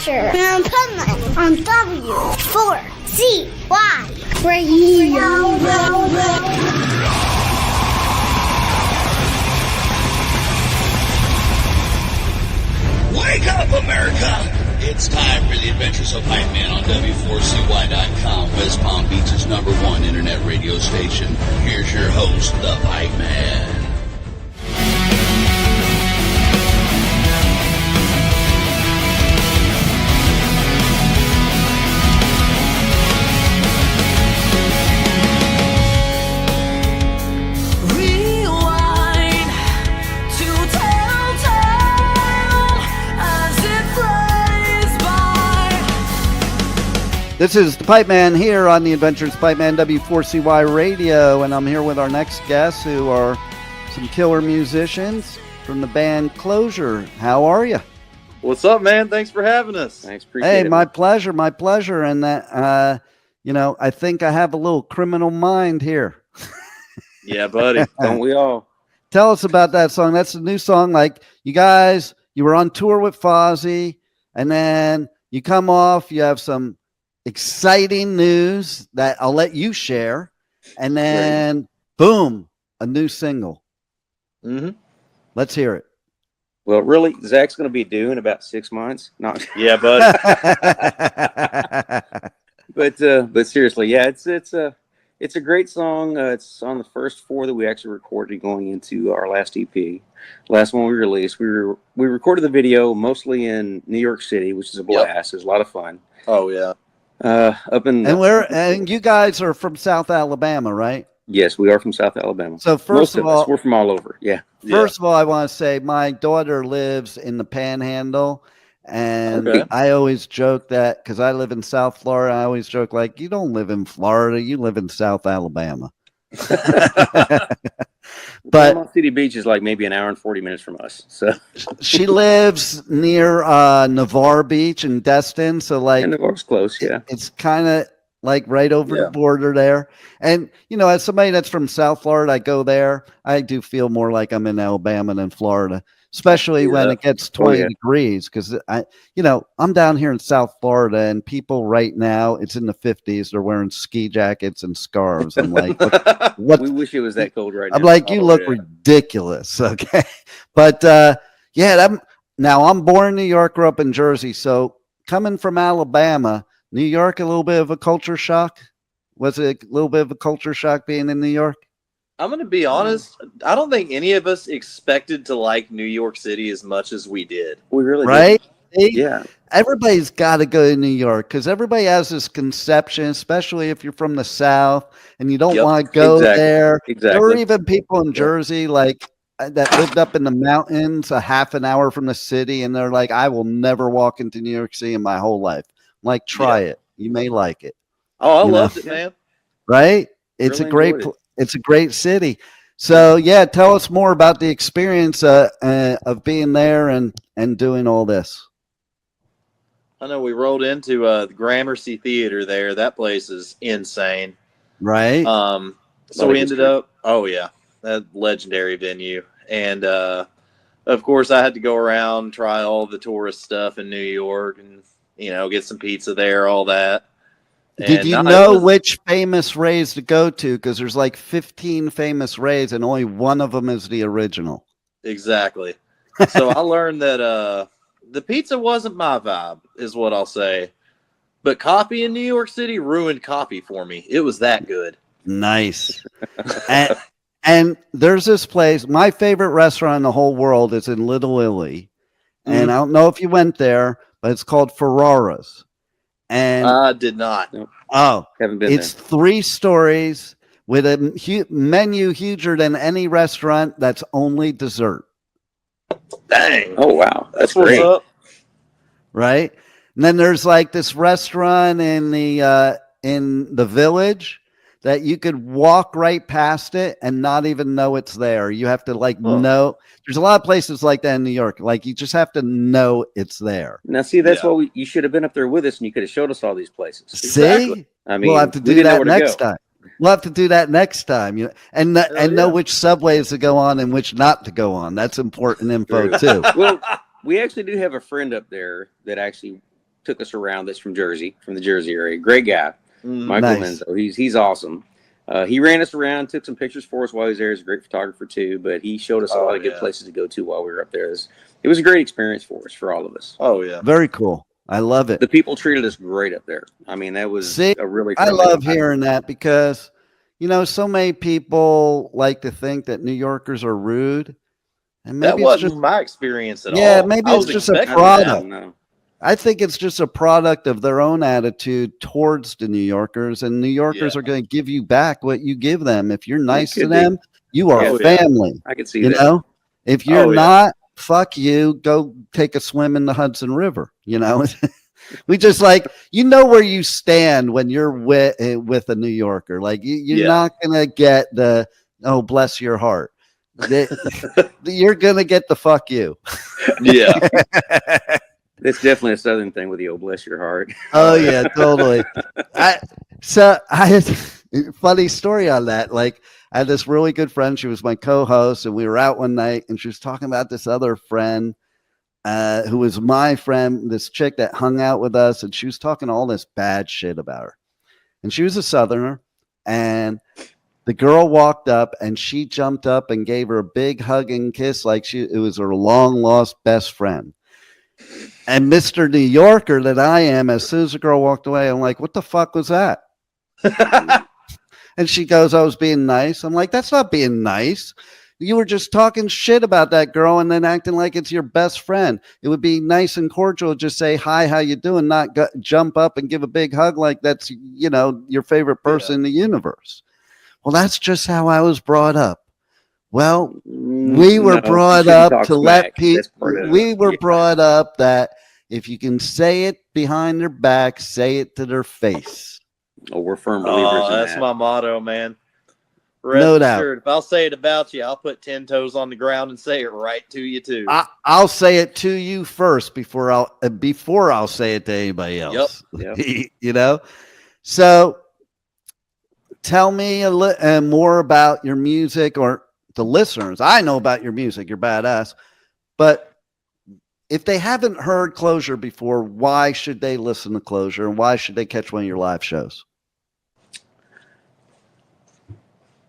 Clozure and Puntland on W4CY Radio. Wake up, America! It's time for the Adventures of Pipe Man on W4CY.com, West Palm Beach's #1 internet radio station. Here's your host, the Pipe Man. This is the Pipe Man here on the Adventures Pipe Man W4CY Radio, and I'm here with our next guests who are some killer musicians from the band Clozure. How are you? What's up, man? Thanks for having us. Thanks, appreciate it. Hey, my pleasure. And that, I think I have a little criminal mind here. Yeah, buddy. Don't we all? Tell us about that song. That's a new song. Like, you were on tour with Fozzy, and then you come off, you have some exciting news that I'll let you share, and then boom, a new single. Mm-hmm. Let's hear it. Well, really, Zach's going to be due in about 6 months. Not, yeah, buddy. but seriously, yeah, it's a great song. It's on the first 4 that we actually recorded going into our last EP. Last one we released, we recorded the video mostly in New York City, which is a blast. It was a lot of fun. Oh yeah. And you guys are from South Alabama, right? Yes, we are from South Alabama. So first of all, we're from all over. Yeah. First of all, I want to say my daughter lives in the Panhandle, and I always joke that because I live in South Florida, I always joke like, you don't live in Florida, you live in South Alabama. But City Beach is like maybe an hour and 40 minutes from us. So she lives near Navarre Beach in Destin. So like, Navarre's close. Yeah. It's kind of like right over the border there. And, as somebody that's from South Florida, I go there. I do feel more like I'm in Alabama than Florida, especially when it gets 20 degrees. Because I'm down here in South Florida, and people right now, it's in the 50s. They're wearing ski jackets and scarves. I'm like, what? We wish it was that cold right now. I'm like, you look ridiculous. Okay. But now I'm born in New York, grew up in Jersey. So coming from Alabama, New York, a little bit of a culture shock. Was it a little bit of a culture shock being in New York? I'm going to be honest. I don't think any of us expected to like New York City as much as we did. We really did. Yeah. Everybody's got to go to New York because everybody has this conception, especially if you're from the South and you don't want to go there. Exactly. There were even people in Jersey that lived up in the mountains a half an hour from the city, and they're like, I will never walk into New York City in my whole life. I'm like, try it. You may like it. Oh, I loved it, man. Right? It's really it's a great city. So tell us more about the experience of being there and doing all this. I know we rolled into the Gramercy Theater there. That place is insane. Right. So we ended up, that legendary venue. And of course I had to go around, try all the tourist stuff in New York and, get some pizza there, all that. Did you know which famous rays to go to? Because there's like 15 famous rays, and only one of them is the original. Exactly. So I learned that the pizza wasn't my vibe, is what I'll say. But coffee in New York City ruined coffee for me. It was that good. Nice. and there's this place. My favorite restaurant in the whole world is in Little Italy. And I don't know if you went there, but it's called Ferrara's. And I did not. Oh, haven't been it's there. 3 stories with a menu huger than any restaurant that's only dessert. Dang. Oh, wow. That's what's great. up. Right. And then there's like this restaurant in the village that you could walk right past it and not even know it's there. You have to know. There's a lot of places like that in New York. Like you just have to know it's there. Now, see, that's why you should have been up there with us, and you could have showed us all these places. Exactly. See, I mean, we'll have to do that next time. We'll have to do that next time, and know which subways to go on and which not to go on. That's important info too. Well, we actually do have a friend up there that actually took us around. That's from Jersey, from the Jersey area. Great guy, Michael Menzo. He's awesome. He ran us around, took some pictures for us while he was there. He's a great photographer too, but he showed us a lot of good places to go to while we were up there. It was a great experience for us, for all of us. Oh yeah, very cool. I love it. The people treated us great up there. I mean, that was a really. I love hearing that because, you know, so many people like to think that New Yorkers are rude, and maybe that wasn't my experience at all. Yeah, maybe it's just a product. No. I think it's just a product of their own attitude towards the New Yorkers, and New Yorkers are going to give you back what you give them. If you're nice to them, you are family. I can see that. You know, if you're not, fuck you. Go take a swim in the Hudson River. You know, we just like, you know where you stand when you're with a New Yorker. Like you're not gonna get the bless your heart. You're gonna get the fuck you. Yeah. It's definitely a Southern thing with the "oh bless your heart." Oh yeah, totally. I had a funny story on that. Like I had this really good friend. She was my co-host, and we were out one night, and she was talking about this other friend who was my friend, this chick that hung out with us, and she was talking all this bad shit about her. And she was a Southerner, and the girl walked up, and she jumped up and gave her a big hug and kiss like it was her long lost best friend. And Mr. New Yorker that I am, as soon as the girl walked away, I'm like, what the fuck was that? And she goes, I was being nice. I'm like, that's not being nice. You were just talking shit about that girl and then acting like it's your best friend. It would be nice and cordial. Just say, hi, how you doing? Not jump up and give a big hug like that's, you know, your favorite person in the universe. Well, that's just how I was brought up. Well, we were brought up to let people, we were brought up that if you can say it behind their back, say it to their face. Oh, we're firm believers in that. That's my motto, man. Rest no doubt. assured, if I'll say it about you, I'll put 10 toes on the ground and say it right to you too. I'll say it to you first before I'll say it to anybody else. Yep. You know. So, tell me more about your music, or the listeners. I know about your music. You're badass, but if they haven't heard Clozure before, why should they listen to Clozure, and why should they catch one of your live shows?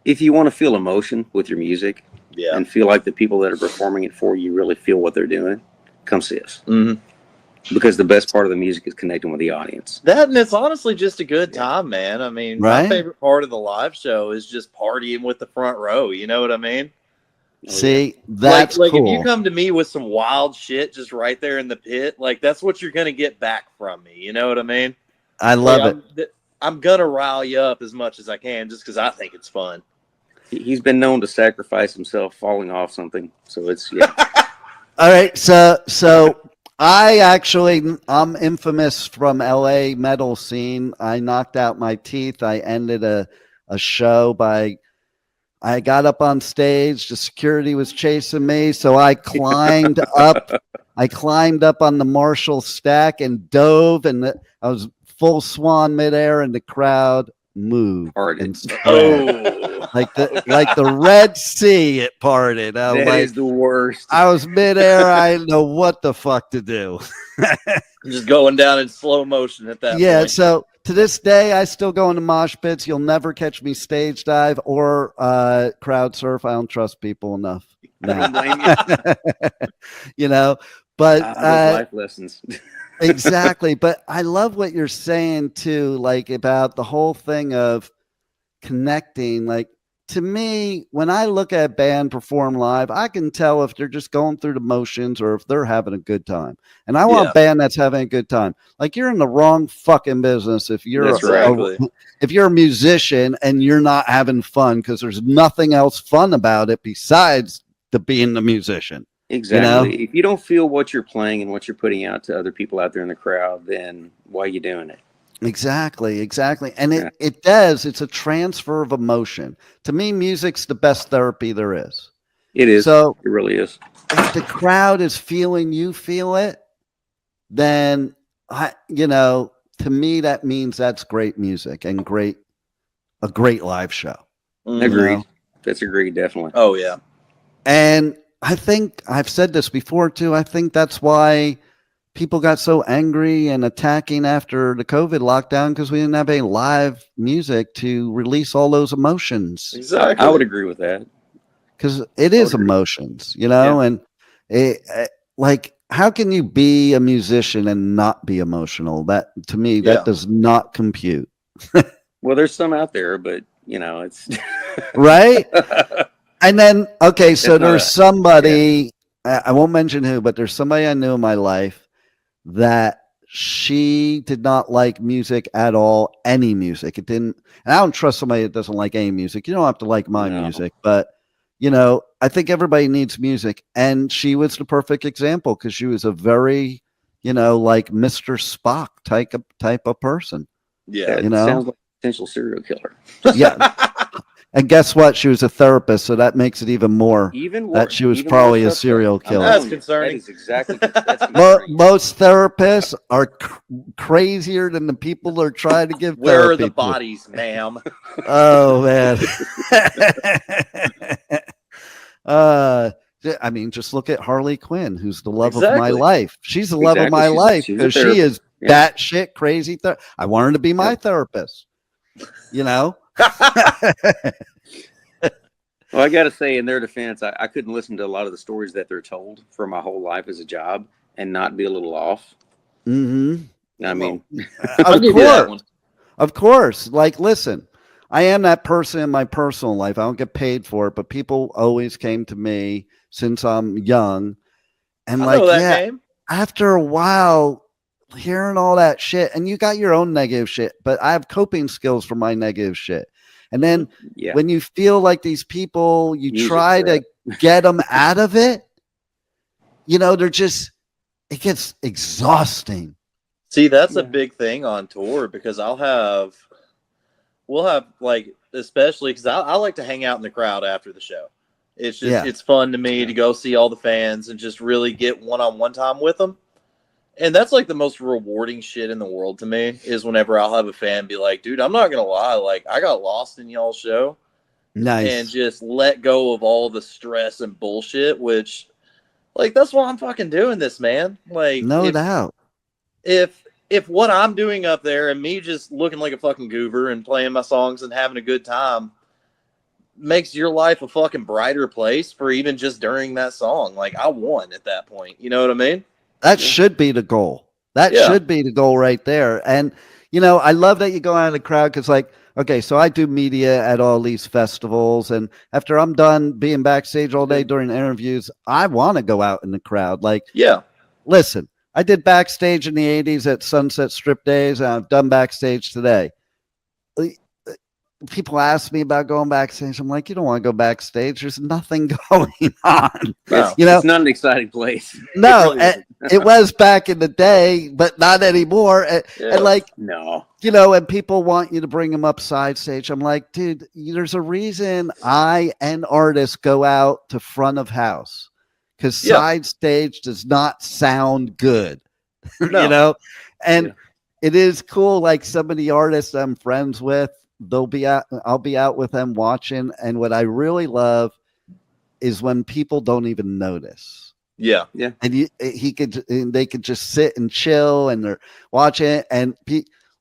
If you want to feel emotion with your music and feel like the people that are performing it for you really feel what they're doing, come see us. Mm-hmm. Because the best part of the music is connecting with the audience. That, and it's honestly just a good time, man. I mean, my favorite part of the live show is just partying with the front row. You know what I mean? See, that's like cool. If you come to me with some wild shit just right there in the pit, like that's what you're going to get back from me. You know what I mean? I love it. I'm going to rile you up as much as I can just because I think it's fun. He's been known to sacrifice himself falling off something. So it's, All right. So I'm infamous from LA metal scene. I knocked out my teeth. I ended a show I got up on stage. The security was chasing me. So I climbed up. I climbed up on the Marshall stack and dove, and I was full swan midair, and the crowd moved and spread. like the Red Sea, it parted. That is the worst. I was midair. I didn't know what the fuck to do. Just going down in slow motion at that point. So to this day, I still go into mosh pits. You'll never catch me stage dive or crowd surf. I don't trust people enough. I don't blame you. You know, but life lessons. Exactly. But I love what you're saying too, like about the whole thing of connecting. Like, to me, when I look at a band perform live, I can tell if they're just going through the motions or if they're having a good time. And I want a band that's having a good time. Like, you're in the wrong fucking business if you're if you're a musician and you're not having fun, because there's nothing else fun about it besides being the musician. Exactly. You know? If you don't feel what you're playing and what you're putting out to other people out there in the crowd, then why are you doing it? Exactly. And it does. It's a transfer of emotion. To me, music's the best therapy there is. It is. So it really is. If the crowd is feeling you feel it, then to me that means that's great music and a great live show. Agreed. That's agreed, definitely. Oh yeah. And I think I've said this before too. I think that's why people got so angry and attacking after the COVID lockdown because we didn't have any live music to release all those emotions. Exactly. I would agree with that. Because it is emotions, you know, and like, how can you be a musician and not be emotional? That, to me, that does not compute. Well, there's some out there, but you know, it's right. And then, okay, so there's somebody, I won't mention who, but there's somebody I knew in my life that she did not like music at all, any music. It didn't, and I don't trust somebody that doesn't like any music. You don't have to like my music, but you know, I think everybody needs music. And she was the perfect example because she was a very, you know, like Mr. Spock type of person. Yeah. You know, sounds like a potential serial killer. Yeah. And guess what? She was a therapist, so that makes it even more that she was probably a serial killer. That's concerning. That is exactly. That's most therapists are crazier than the people they're trying to give. Where are the bodies, ma'am? Oh man. I mean, just look at Harley Quinn, who's the love of my life. She's the love of my life because she is batshit crazy. I want her to be my therapist. You know. Well, I got to say, in their defense, I couldn't listen to a lot of the stories that they're told for my whole life as a job and not be a little off. Mm-hmm. I mean, of course. Like, listen, I am that person in my personal life. I don't get paid for it, but people always came to me since I'm young, and after a while, hearing all that shit, and you got your own negative shit, but I have coping skills for my negative shit. And then when you feel like these people, you try to get them out of it, you know, it gets exhausting. See, that's a big thing on tour because we'll have like, especially because I like to hang out in the crowd after the show. It's just, it's fun to me to go see all the fans and just really get one-on-one time with them. And that's like the most rewarding shit in the world to me is whenever I'll have a fan be like, dude, I'm not going to lie. Like, I got lost in y'all's show. Nice. And just let go of all the stress and bullshit, which, like, that's why I'm fucking doing this, man. Like, no doubt. If what I'm doing up there and me just looking like a fucking goober and playing my songs and having a good time makes your life a fucking brighter place for even just during that song, like, I won at that point. You know what I mean? That should be the goal. That should be the goal right there. And, you know, I love that you go out in the crowd because, like, okay, so I do media at all these festivals. And after I'm done being backstage all day during interviews, I want to go out in the crowd. Like, listen, I did backstage in the 80s at Sunset Strip Days, and I've done backstage today. People ask me about going backstage. I'm like, you don't want to go backstage. There's nothing going on. No, you know, it's not an exciting place. No, it was back in the day, but not anymore. And like, no, you know, and people want you to them them up side stage. I'm like, dude, there's a reason I and artists go out to front of house because side stage does not sound good, you know? And it is cool. Like some of the artists I'm friends with, I'll be out with them watching. And what I really love is when people don't even notice. Yeah. And they could just sit and chill and they're watching it. And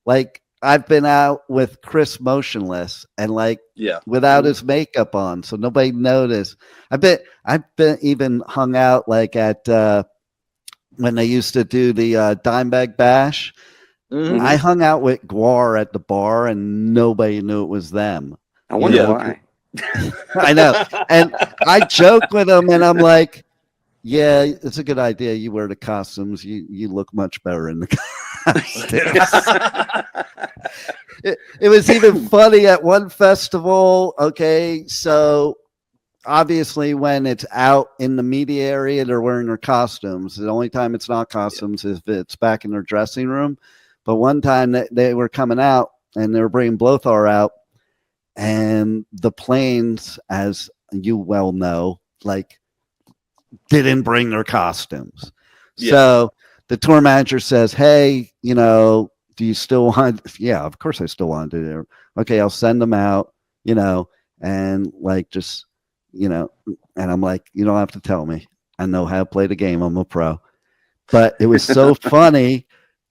like I've been out with Chris Motionless and like without his makeup on, so nobody noticed. I've been even hung out like at when they used to do the Dimebag Bash. Mm-hmm. I hung out with Guar at the bar and nobody knew it was them. I wonder why. I know. And I joke with them and I'm like, yeah, it's a good idea. You wear the costumes. You look much better in the costumes. It was even funny at one festival. Okay, so obviously when it's out in the media area, they're wearing their costumes. The only time it's not costumes is if it's back in their dressing room. But one time they were coming out and they were bringing Blothar out, and the planes, as you well know, like didn't bring their costumes. So the tour manager says, hey, you know, do you still want? Yeah, of course I still want to do it. Okay, I'll send them out, you know, and like just, you know, and I'm like, you don't have to tell me. I know how to play the game. I'm a pro. But it was so funny.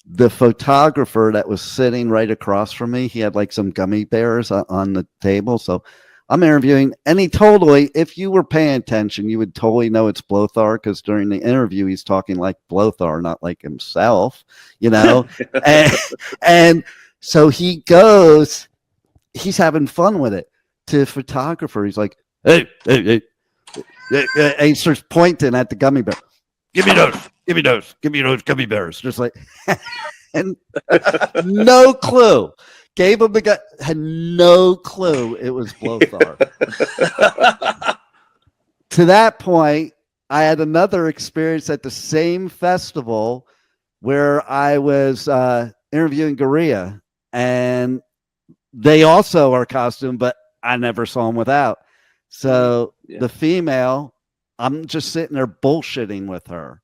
The photographer that was sitting right across from me, he had like some gummy bears on the table. So I'm interviewing, and he totally, if you were paying attention, you would totally know it's Blothar, because during the interview, he's talking like Blothar, not like himself, and so he goes, he's having fun with it. To the photographer, he's like, hey, and he starts pointing at the gummy bear. Give me those gummy bears. Just like, and no clue. Gave him the guy, had no clue it was Blothar. To that point, I had another experience at the same festival where I was interviewing Gorilla, and they also are costumed, but I never saw them without. So the female, I'm just sitting there bullshitting with her.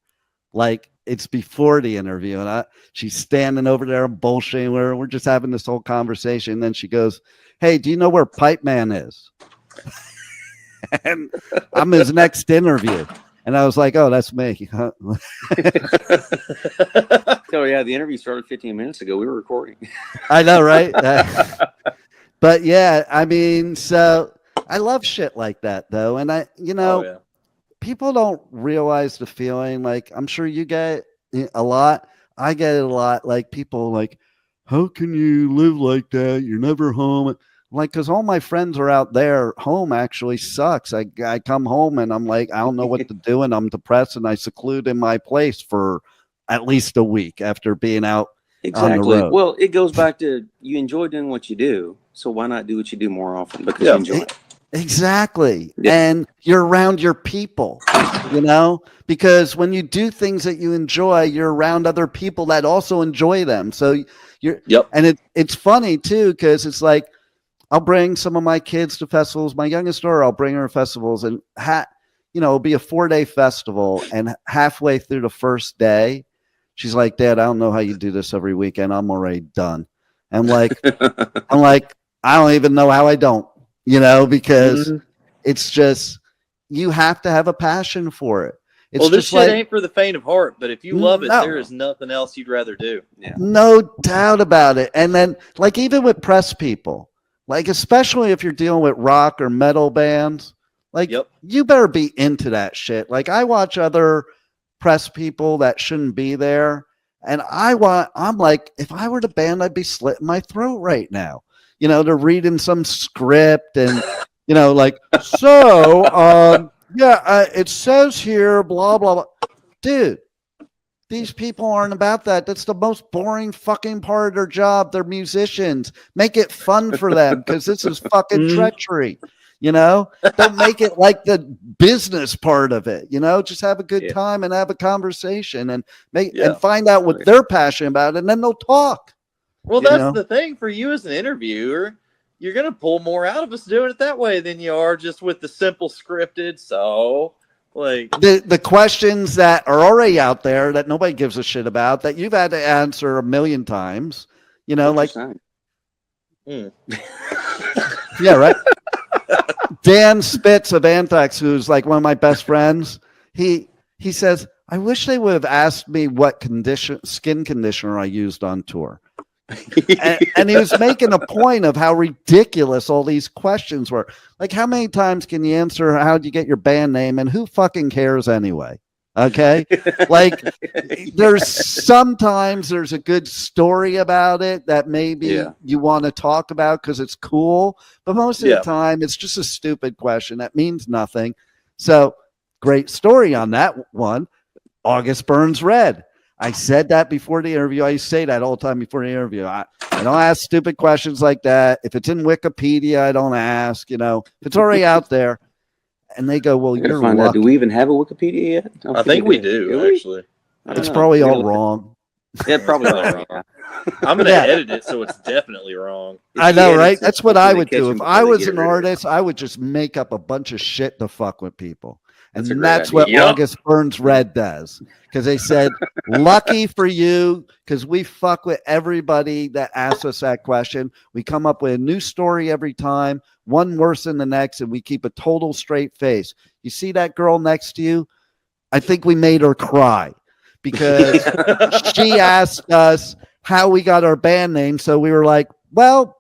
Like, it's before the interview, and she's standing over there bullshitting with her. We're just having this whole conversation. And then she goes, hey, do you know where Pipe Man is? And I'm his next interview. And I was like, oh, that's me. Oh, yeah, the interview started 15 minutes ago. We were recording. I know, right? But yeah, I mean, so I love shit like that, though. And people don't realize the feeling. Like, I'm sure you get it a lot. I get it a lot. Like, people like, how can you live like that? You're never home. Like, because all my friends are out there. Home actually sucks. I come home and I'm like, I don't know what to do, and I'm depressed, and I seclude in my place for at least a week after being out on the road. Well, it goes back to, you enjoy doing what you do, so why not do what you do more often? Because you enjoy it. Exactly. Yeah. And you're around your people, because when you do things that you enjoy, you're around other people that also enjoy them. So and it's funny too, because it's like, I'll bring some of my kids to festivals. My youngest daughter, I'll bring her to festivals, and it'll be a 4-day festival, and halfway through the first day, she's like, Dad, I don't know how you do this every weekend. I'm already done. I'm like, I don't even know how I don't. Because it's just, you have to have a passion for it. It's this shit ain't for the faint of heart, but if you love it, there is nothing else you'd rather do. Yeah. No doubt about it. And then, like, even with press people, like, especially if you're dealing with rock or metal bands, like, you better be into that shit. Like, I watch other press people that shouldn't be there, and I'm like, if I were the band, I'd be slitting my throat right now. They're reading some script and, like, so, it says here, blah, blah, blah. Dude, these people aren't about that. That's the most boring fucking part of their job. They're musicians. Make it fun for them, because this is fucking treachery. Don't make it like the business part of it. Just have a good time and have a conversation and and find out what they're passionate about, and then they'll talk. Well, that's the thing for you as an interviewer. You're going to pull more out of us doing it that way than you are just with the simple scripted. So, like, the questions that are already out there that nobody gives a shit about, that you've had to answer a million times, like, yeah, right. Dan Spitz of Anthrax, who's like one of my best friends, he says, I wish they would have asked me what skin conditioner I used on tour. and he was making a point of how ridiculous all these questions were. Like, how many times can you answer, how'd you get your band name, and who fucking cares anyway? Okay. Like, sometimes there's a good story about it that maybe you want to talk about because it's cool, but most of the time it's just a stupid question that means nothing. So, great story on that one. August Burns Red. I said that before the interview. I say that all the time before the interview. I don't ask stupid questions like that. If it's in Wikipedia, I don't ask. If it's already out there. And they go, well, you're lucky. Out, do we even have a Wikipedia yet? I think we do, actually. It's probably all wrong. Yeah, probably all wrong. I'm going to edit it, so it's definitely wrong. I know, right? That's what I would do. If I was an artist, I would just make up a bunch of shit to fuck with people. And that's what August Burns Red does. Because they said, lucky for you, because we fuck with everybody that asks us that question. We come up with a new story every time, one worse than the next, and we keep a total straight face. You see that girl next to you? I think we made her cry. because she asked us how we got our band name. So we were like, well,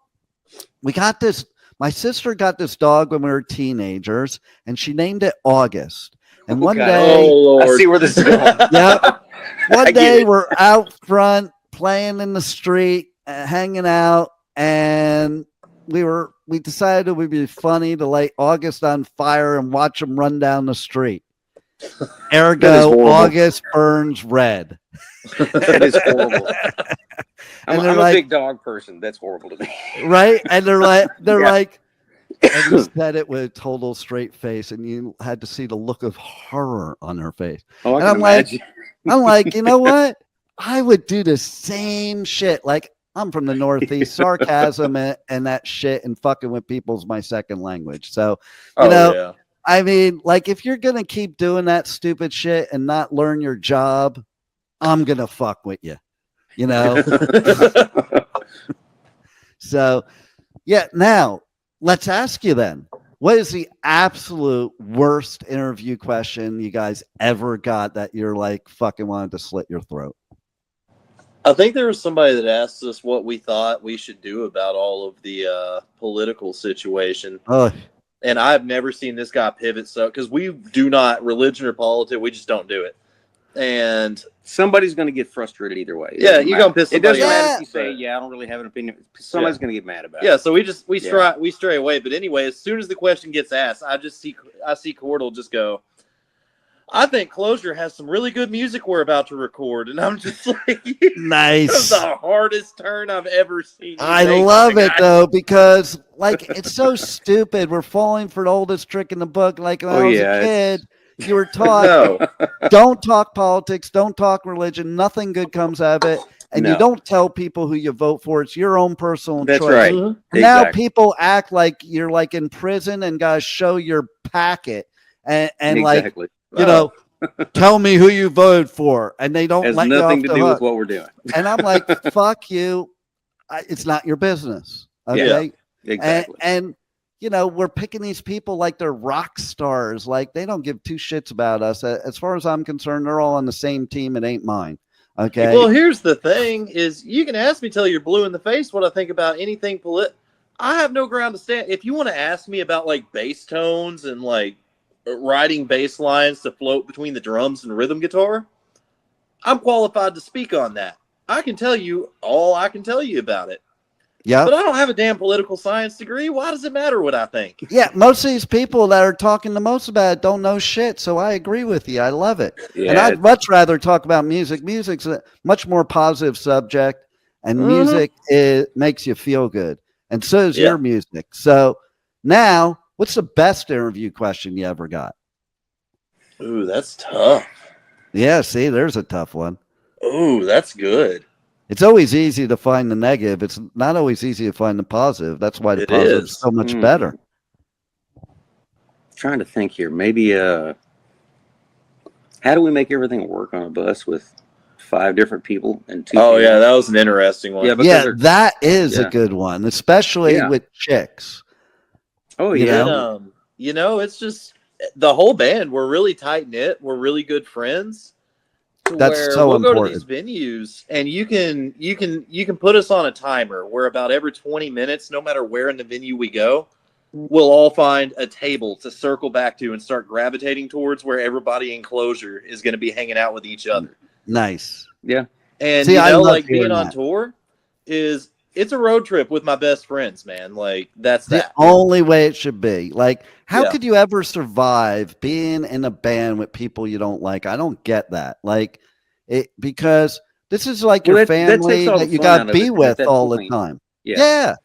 we got this. My sister got this dog when we were teenagers, and she named it August. And one day, I see where this is going. Yep. One day we're out front playing in the street, hanging out, and we decided it would be funny to light August on fire and watch him run down the street. Ergo, August burns red. That is horrible. I'm a big dog person. That's horrible to me. Right? And they're like, and you said it with a total straight face, and you had to see the look of horror on her face. Oh, and I'm like, you know what? I would do the same shit. Like, I'm from the Northeast. Sarcasm and that shit and fucking with people's my second language. So, you know, I mean, like, if you're gonna keep doing that stupid shit and not learn your job, I'm gonna fuck with you. You know. So, yeah. Now, let's ask you then. What is the absolute worst interview question you guys ever got that you're like fucking wanted to slit your throat? I think there was somebody that asked us what we thought we should do about all of the political situation. Oh. And I've never seen this guy pivot so, because we do not, religion or politics, we just don't do it. And somebody's going to get frustrated either way. Yeah, you're going to piss somebody off. It doesn't matter if you say, yeah, I don't really have an opinion. Somebody's going to get mad about it. Yeah, so we stray away. But anyway, as soon as the question gets asked, I see Cordell just go, I think Clozure has some really good music we're about to record. And I'm just like, nice. That's the hardest turn I've ever seen. I love it, though, because, like, it's so stupid. We're falling for the oldest trick in the book. Like, when I was a kid, you were taught, don't talk politics, don't talk religion. Nothing good comes out of it. And you don't tell people who you vote for. It's your own personal choice. That's right. Mm-hmm. Now people act like you're, like, in prison and got to show your packet. And like, you know, tell me who you voted for, and they don't let you off the hook. Has nothing to do with what we're doing. And I'm like, fuck you. It's not your business. Okay. Yeah, exactly. And you know, we're picking these people like they're rock stars. Like, they don't give two shits about us. As far as I'm concerned, they're all on the same team. It ain't mine. Okay. Well, here's the thing: is you can ask me till you're blue in the face what I think about anything I have no ground to stand. If you want to ask me about like bass tones and like writing bass lines to float between the drums and rhythm guitar, I'm qualified to speak on that. I can tell you all I can tell you about it. Yeah. But I don't have a damn political science degree. Why does it matter what I think? Yeah, most of these people that are talking the most about it don't know shit. So I agree with you. I love it. Yeah, and I'd much rather talk about music. Music's a much more positive subject, and music makes you feel good. And so is your music. So now, what's the best interview question you ever got? Ooh, that's tough. Yeah, see, there's a tough one. Ooh, that's good. It's always easy to find the negative. It's not always easy to find the positive. That's why the positive is so much better. Trying to think here. Maybe how do we make everything work on a bus with 5 different people and 2 people? Yeah, that was an interesting one. Yeah, that is a good one, especially with chicks. Oh, yeah. You know, it's just the whole band. We're really tight knit. We're really good friends. That's so important. We'll go to these venues, and you can put us on a timer where about every 20 minutes, no matter where in the venue we go, we'll all find a table to circle back to and start gravitating towards where everybody in Clozure is going to be hanging out with each other. Nice. Yeah. And see, you know, like being on tour it's a road trip with my best friends, man. Like that's the only way it should be. Like, how could you ever survive being in a band with people you don't like? I don't get that. Like, because this is like your family that you got to be with all the time. Yeah.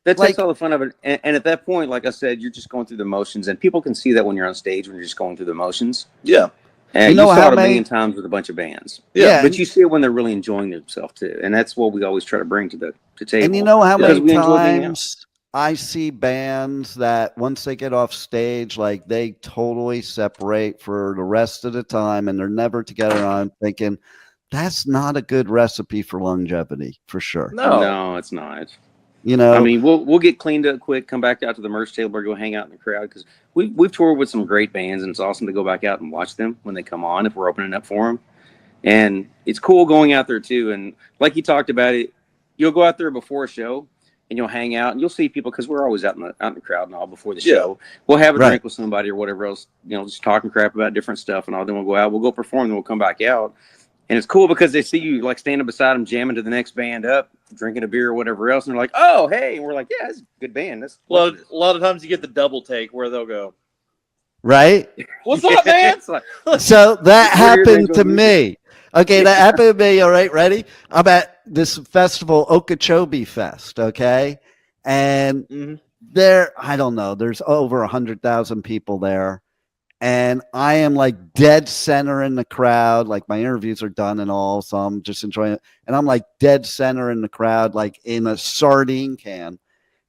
That takes all the fun of it. And at that point, like I said, you're just going through the motions, and people can see that when you're on stage when you're just going through the motions. Yeah. And you saw it a million times with a bunch of bands. Yeah. But you see it when they're really enjoying themselves too. And that's what we always try to bring to the table. And you know how many times I see bands that once they get off stage, like they totally separate for the rest of the time and they're never together. I'm thinking that's not a good recipe for longevity for sure. No, it's not. You know, I mean, we'll get cleaned up quick, come back out to the merch table or go hang out in the crowd because we've toured with some great bands and it's awesome to go back out and watch them when they come on if we're opening up for them. And it's cool going out there too. And like you talked about it, you'll go out there before a show and you'll hang out and you'll see people, because we're always out in the crowd and all before the show. We'll have a drink with somebody or whatever else, just talking crap about different stuff and all. Then we'll go out, we'll go perform, then we'll come back out. And it's cool because they see you like standing beside them, jamming to the next band up, drinking a beer or whatever else. And they're like, oh, hey. And we're like, yeah, it's a good band. Well, a lot of times you get the double take where they'll go, right? What's up, man? So that happened to me. Okay, that happened to me. All right, ready? I'm at this festival, Okeechobee Fest, okay? And there, I don't know, there's over 100,000 people there. And I am like dead center in the crowd. Like my interviews are done and all, so I'm just enjoying it. And I'm like dead center in the crowd, like in a sardine can.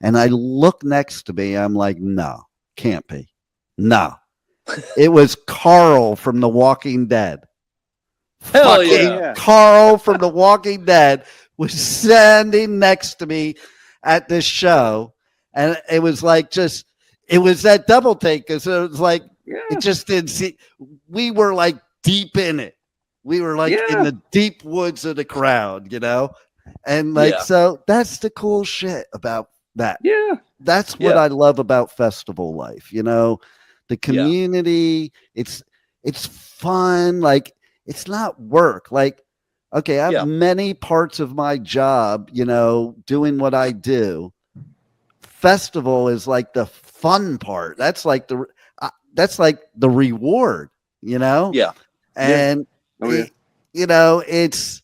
And I look next to me. I'm like, no, can't be. No. It was Carl from The Walking Dead. Hell yeah. Carl from The Walking Dead was standing next to me at this show. And it was like it was that double take, because it was like, it just didn't see. We were like deep in it. We were like in the deep woods of the crowd, And like, so that's the cool shit about that. Yeah. That's what I love about festival life. The community, it's fun. Like, it's not work. Like, okay, I have many parts of my job, doing what I do. Festival is like the fun part. That's like the reward, Yeah. And it's,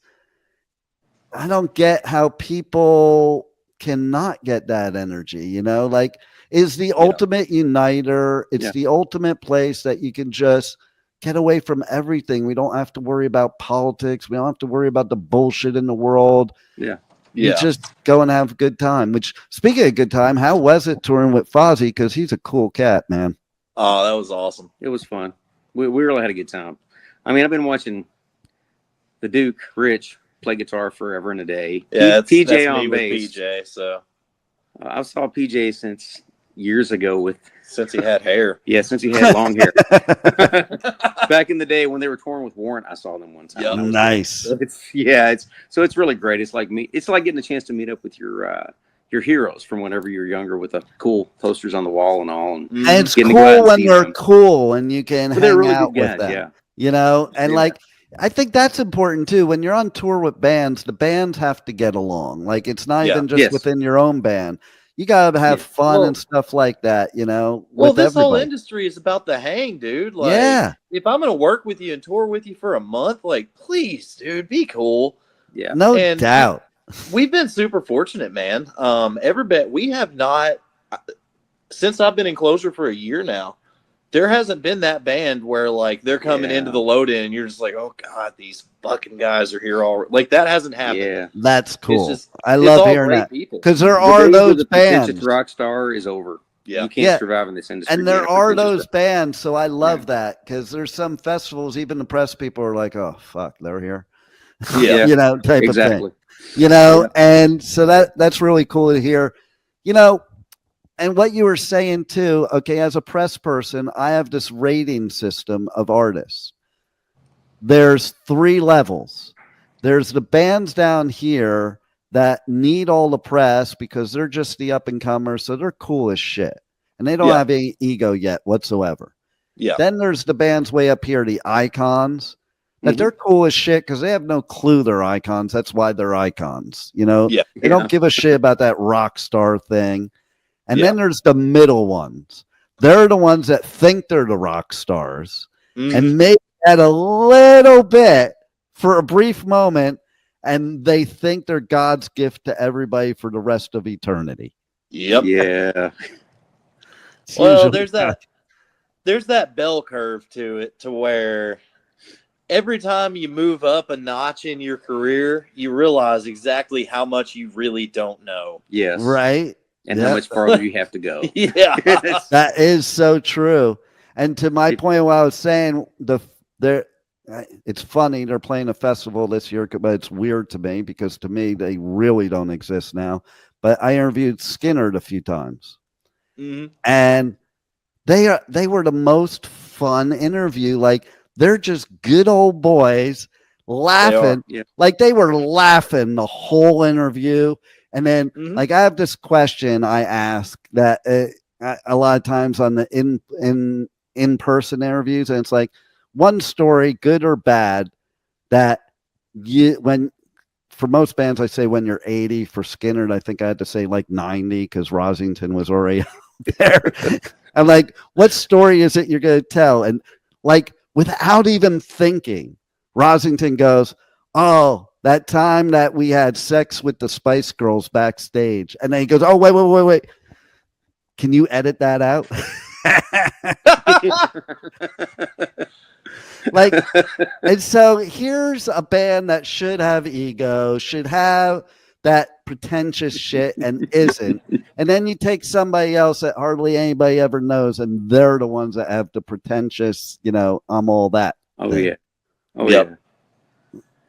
I don't get how people cannot get that energy, like, is the ultimate uniter. It's the ultimate place that you can just get away from everything. We don't have to worry about politics. We don't have to worry about the bullshit in the world. Yeah. You just go and have a good time. Which, speaking of good time, how was it touring with Fozzy? Because he's a cool cat, man. Oh, that was awesome. It was fun. We really had a good time. I mean, I've been watching the Duke, Rich, play guitar forever and a day. Yeah, PJ that's on me bass. with PJ, so I saw PJ since years ago since he had hair. Yeah, since he had long hair. Back in the day when they were touring with Warrant, I saw them one time. Yep. Nice. It's really great. It's like getting a chance to meet up with your heroes from whenever you're younger, with the cool posters on the wall and all. And it's cool when they're cool and you can hang really out with them. And like, I think that's important too. When you're on tour with bands, the bands have to get along. Like, it's not even just within your own band. You gotta have fun and stuff like that, Well, this whole industry is about the hang, dude. Like, if I'm gonna work with you and tour with you for a month, like, please, dude, be cool. Yeah, no doubt. We've been super fortunate, man. We have not, since I've been in Clozure for a year now, there hasn't been that band where like they're coming into the load in and you're just like, oh god, these fucking guys are here all like that hasn't happened. Yeah, that's cool. I love hearing that, because there are those bands. Rock star is over. Yeah, you can't survive in this industry. And there are those bands, so I love that, because there's some festivals, even the press people are like, oh fuck, they're here. Yeah, type of thing. And so that's really cool to hear. And what you were saying too, okay, as a press person, I have this rating system of artists. There's 3 levels. There's the bands down here that need all the press because they're just the up and comers, so they're cool as shit. And they don't have any ego yet whatsoever. Yeah. Then there's the bands way up here, the icons, that they're cool as shit because they have no clue they're icons. That's why they're icons. They don't give a shit about that rock star thing. And then there's the middle ones. They're the ones that think they're the rock stars and maybe add a little bit for a brief moment, and they think they're God's gift to everybody for the rest of eternity. Yep. Yeah. Well, there's that bell curve to it, to where every time you move up a notch in your career, you realize exactly how much you really don't know. Yes. Right. And how much farther you have to go. Yeah. That is so true. And to my point, what I was saying, it's funny they're playing a festival this year, but it's weird to me because to me they really don't exist now. But I interviewed Skinner a few times, and they were the most fun interview. Like, they're just good old boys. laughing. Yeah. Like they were laughing the whole interview. And then like I have this question I ask that a lot of times on the in-person interviews, and it's like one story, good or bad, that for most bands I say when you're 80. For Skinner, I think I had to say like 90 because Rosington was already there. I'm like, what story is it you're going to tell? And like without even thinking, Rosington goes, oh, that time that we had sex with the Spice Girls backstage. And then he goes, oh, wait. Can you edit that out? Like, and so here's a band that should have ego, should have that pretentious shit and isn't. And then you take somebody else that hardly anybody ever knows, and they're the ones that have the pretentious, I'm all that. Oh, thing. yeah. Oh, yeah.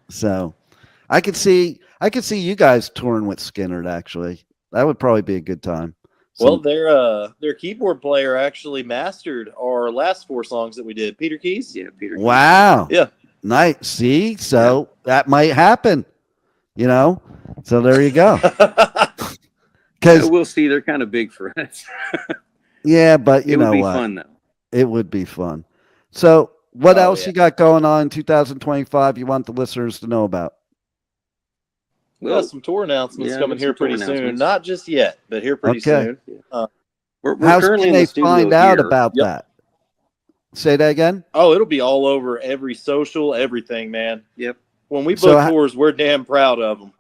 So I could see you guys touring with Skinner, actually. That would probably be a good time. Well, their keyboard player actually mastered our last 4 songs that we did. Peter Keys. Yeah, Peter Keys. Wow. Yeah. Nice. See, so that might happen. So there you go. Because we'll see. They're kind of big for us. Yeah, but it would be fun though. It would be fun. So what else you got going on in 2025 you want the listeners to know about? Well, some tour announcements coming here pretty soon. Not just yet, but here pretty soon. We're How currently can in they the studio find out here. about that? Say that again? Oh, it'll be all over every social, everything, man. Yep. When we book tours, we're damn proud of them.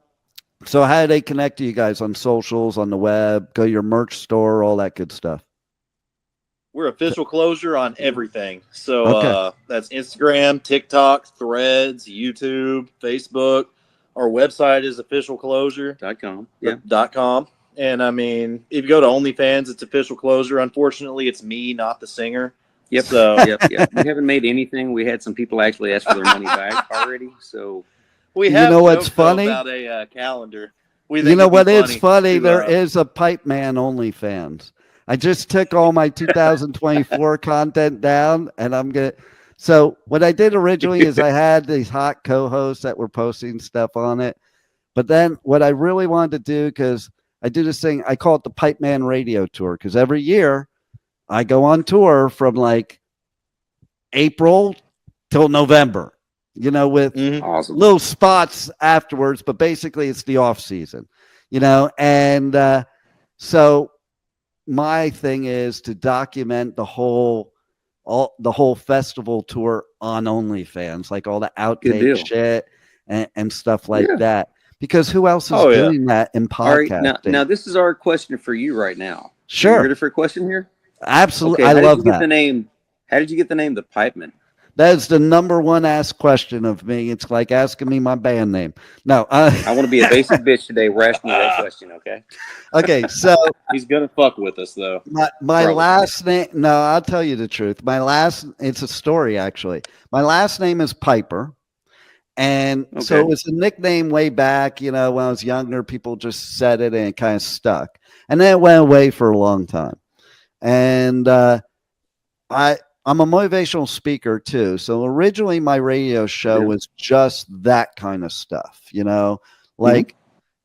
So how do they connect to you guys on socials, on the web, go to your merch store, all that good stuff? We're official Clozure on everything. So that's Instagram, TikTok, Threads, YouTube, Facebook. Our website is officialclozure.com. Yeah. .com. And I mean, if you go to OnlyFans, it's official Clozure. Unfortunately, it's me, not the singer. Yep. So Yep. We haven't made anything. We had some people actually ask for their money back already. So we have what's funny about a calendar. You know what is funny? There is a Pipe Man OnlyFans. I just took all my 2024 content down, and I'm gonna. So what I did originally is I had these hot co-hosts that were posting stuff on it, but then what I really wanted to do, because I do this thing, I call it the Pipe Man Radio Tour, because every year I go on tour from like April till November, with awesome little spots afterwards, but basically it's the off season, and so my thing is to document the whole festival tour on OnlyFans, like all the outtake shit and stuff like that. Because who else is doing that in podcasting? All right, now this is our question for you right now. Sure. Are you ready for a question here? Absolutely. Okay, I love that. How did you get the name The Pipeman? That is the number one asked question of me. It's like asking me my band name. No, I want to be a basic bitch today. We're asking you that question, okay? Okay, so he's gonna fuck with us though. My last name. No, I'll tell you the truth. It's a story actually. My last name is Piper, and so it was a nickname way back. When I was younger, people just said it and it kind of stuck, and then it went away for a long time. And I'm a motivational speaker too. So originally my radio show was just that kind of stuff, like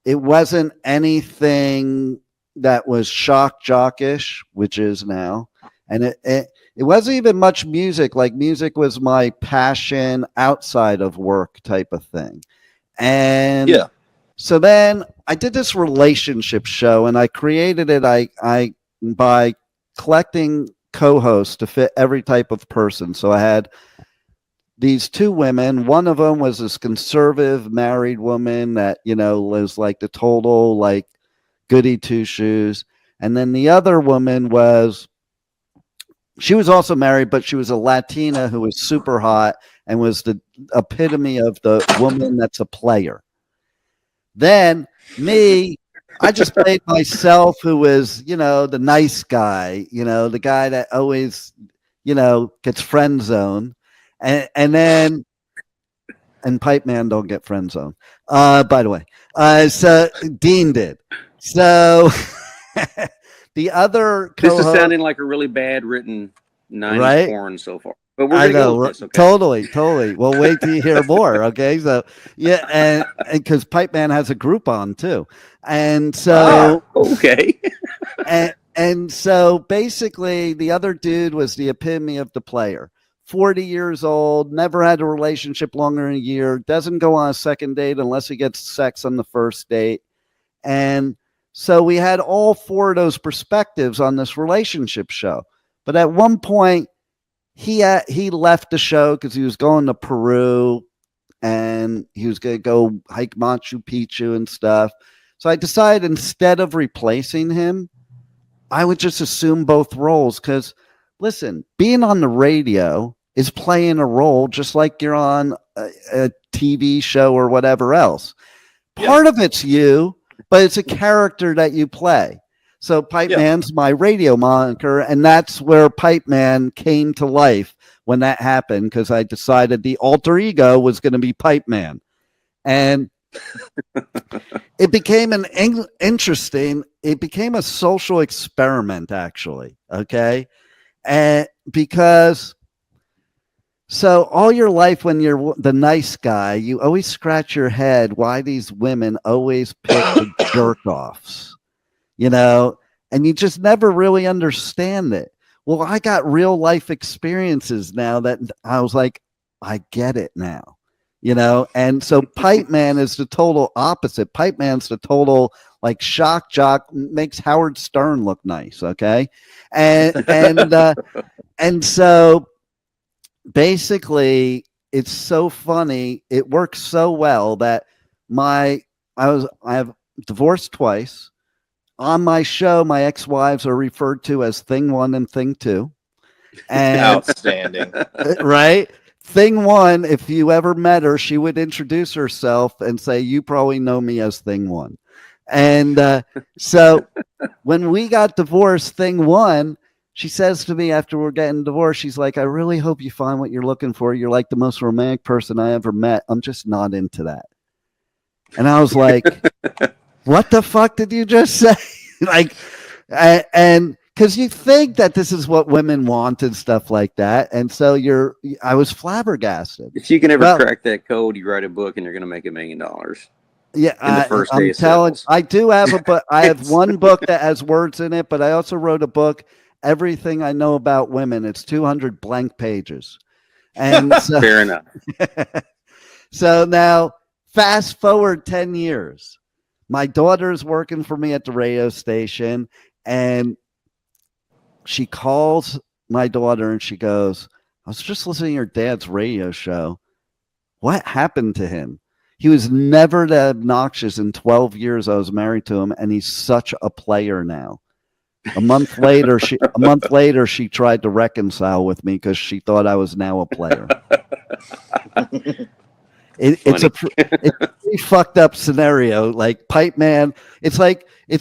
it wasn't anything that was shock jockish, which is now. And it wasn't even much music. Like music was my passion outside of work type of thing. And so then I did this relationship show, and I created it by collecting co-hosts to fit every type of person. So I had these 2 women. One of them was this conservative married woman that was like the total like goody 2-shoes, and then the other woman she was also married, but she was a Latina who was super hot and was the epitome of the woman that's a player. Then me, I just played myself, who was, the nice guy, the guy that always, gets friend zoned. And then, and Pipe Man don't get friend zoned, by the way. So Dean did. So the other this is sounding like a really bad written 90s porn so far. But we're I gonna go know, with this, okay? totally. Well, wait till you hear more. Okay, so yeah, and because Pipe Man has a Groupon too, and so Okay. and so basically, the other dude was the epitome of the player. 40 years old, never had a relationship longer than a year, doesn't go on a second date unless he gets sex on the first date. And so we had all four of those perspectives on this relationship show. But at one point, he left the show because he was going to Peru and he was going to go hike Machu Picchu and stuff. So I decided instead of replacing him, I would just assume both roles because, listen, being on the radio is playing a role just like you're on a TV show or whatever else. Part of it's you, but it's a character that you play. So Pipe Man's my radio moniker, and that's where Pipe Man came to life when that happened because I decided the alter ego was going to be Pipe Man. And it became it became a social experiment, actually. Okay. And because so all your life when you're the nice guy, you always scratch your head why these women always pick the jerk offs, and you just never really understand it. Well, I got real life experiences now that I was like, I get it now. And so Pipe Man is the total opposite. Pipe Man's the total like shock jock, makes Howard Stern look nice. Okay. And so basically it's so funny. It works so well that I have divorced twice. On my show, my ex-wives are referred to as Thing 1 and Thing 2. And outstanding. Right? Thing 1, if you ever met her, she would introduce herself and say, you probably know me as Thing 1. And so when we got divorced, Thing 1, she says to me after we're getting divorced, she's like, I really hope you find what you're looking for. You're like the most romantic person I ever met. I'm just not into that. And I was like, what the fuck did you just say? And because you think that this is what women want and stuff like that. And so I was flabbergasted. If you can ever crack that code, you write a book and you're going to make $1 million. Yeah. I'm telling you, I do have a book. I have one book that has words in it, but I also wrote a book, Everything I Know About Women. It's 200 blank pages. And so, fair enough. So now fast forward 10 years. My daughter's working for me at the radio station, and she calls my daughter and she goes, I was just listening to your dad's radio show. What happened to him? He was never that obnoxious in 12 years I was married to him, and he's such a player now. A month later, she tried to reconcile with me because she thought I was now a player. It's a pretty fucked up scenario. Like Pipe Man, it's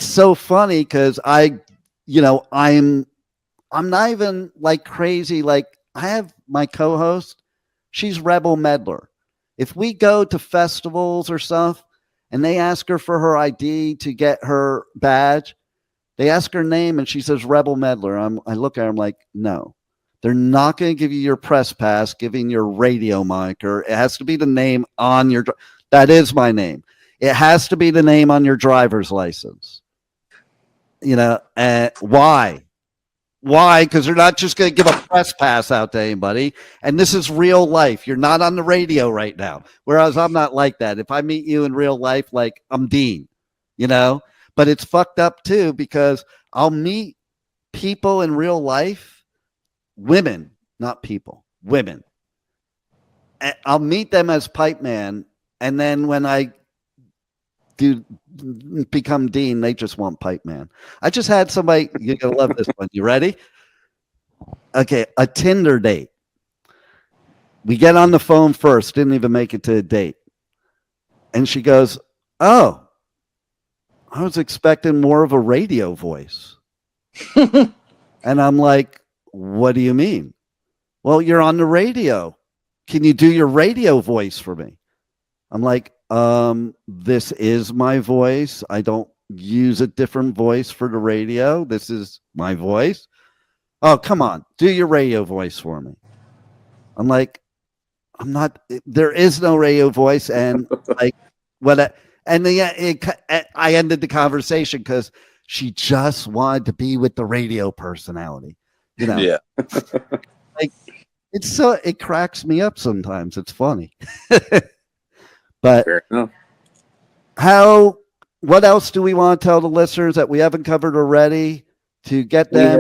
so funny because I'm not even like crazy. Like I have my co-host, she's Rebel Meddler. If we go to festivals or stuff and they ask her for her ID to get her badge, they ask her name and she says Rebel Meddler. I look at her, I'm like, no. They're not going to give you your press pass, giving your radio moniker. It has to be the name on your. That is my name. It has to be the name on your driver's license. Why? Why? Because they're not just going to give a press pass out to anybody. And this is real life. You're not on the radio right now. Whereas I'm not like that. If I meet you in real life, like I'm Dean, But it's fucked up too because I'll meet people in real life. Women, not people, women. And I'll meet them as Pipe Man, and then when I do become Dean, they just want Pipe Man. I just had somebody, you're going to love this one. You ready? Okay, a Tinder date. We get on the phone first, didn't even make it to a date. And she goes, oh, I was expecting more of a radio voice. And I'm like, what do you mean? Well, you're on the radio. Can you do your radio voice for me? I'm like, this is my voice. I don't use a different voice for the radio. This is my voice. Oh, come on. Do your radio voice for me. I'm like, I'm not. There is no radio voice, and like what? And I ended the conversation because she just wanted to be with the radio personality. You know, Yeah. like it cracks me up sometimes. It's funny, but Fair enough. what else do we want to tell the listeners that we haven't covered already to get them?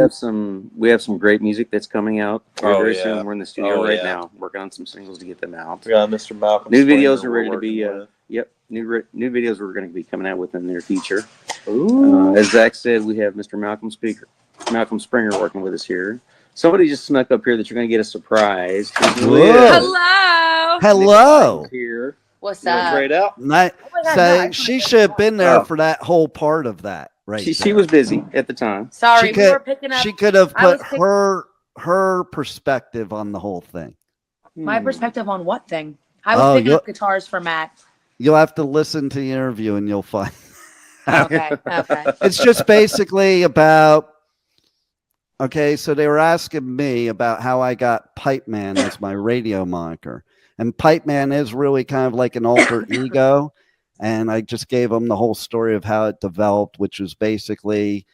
We have some great music that's coming out very yeah. soon. We're in the studio Oh, right yeah. now, working on some singles to get them out. We got Mr. Malcolm. New Springer videos are we're ready to be. working with. Yep, new videos we're going to be coming out with in the near future. Ooh. As Zach said, we have Mr. Malcolm Springer working with us here. Somebody just snuck up here that you're going to get a surprise. Hello. Hello. Here. What's You want to up? trade out? Oh my God, So no, I she just should have been there Oh. for that whole part of that, right? She was busy at the time. Sorry, She we were picking up. She could have I was put her perspective on the whole thing. My perspective on what thing? I Oh, was picking up guitars for Matt. You'll have to listen to the interview and you'll find. Okay. It's just basically about. Okay, so they were asking me about how I got Pipe Man as my radio moniker. And Pipe Man is really kind of like an alter ego. And I just gave them the whole story of how it developed, which was basically,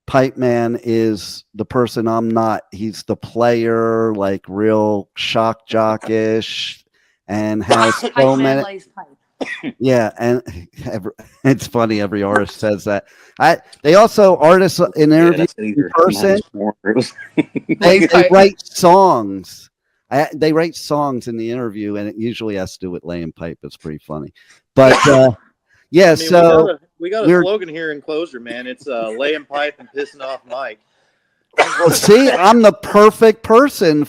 Pipe Man is the person I'm not. He's the player, like real shock jock-ish, and has so Pipe Man many. lays pipe. Yeah, and it's funny. Every artist says that. They also artists in interviews in person. They write songs. They write songs in the interview, and it usually has to do with laying pipe. It's pretty funny, but yeah. So we got a slogan here in Clozure, man. It's laying pipe and pissing off Mike. Well, see, I'm the perfect person.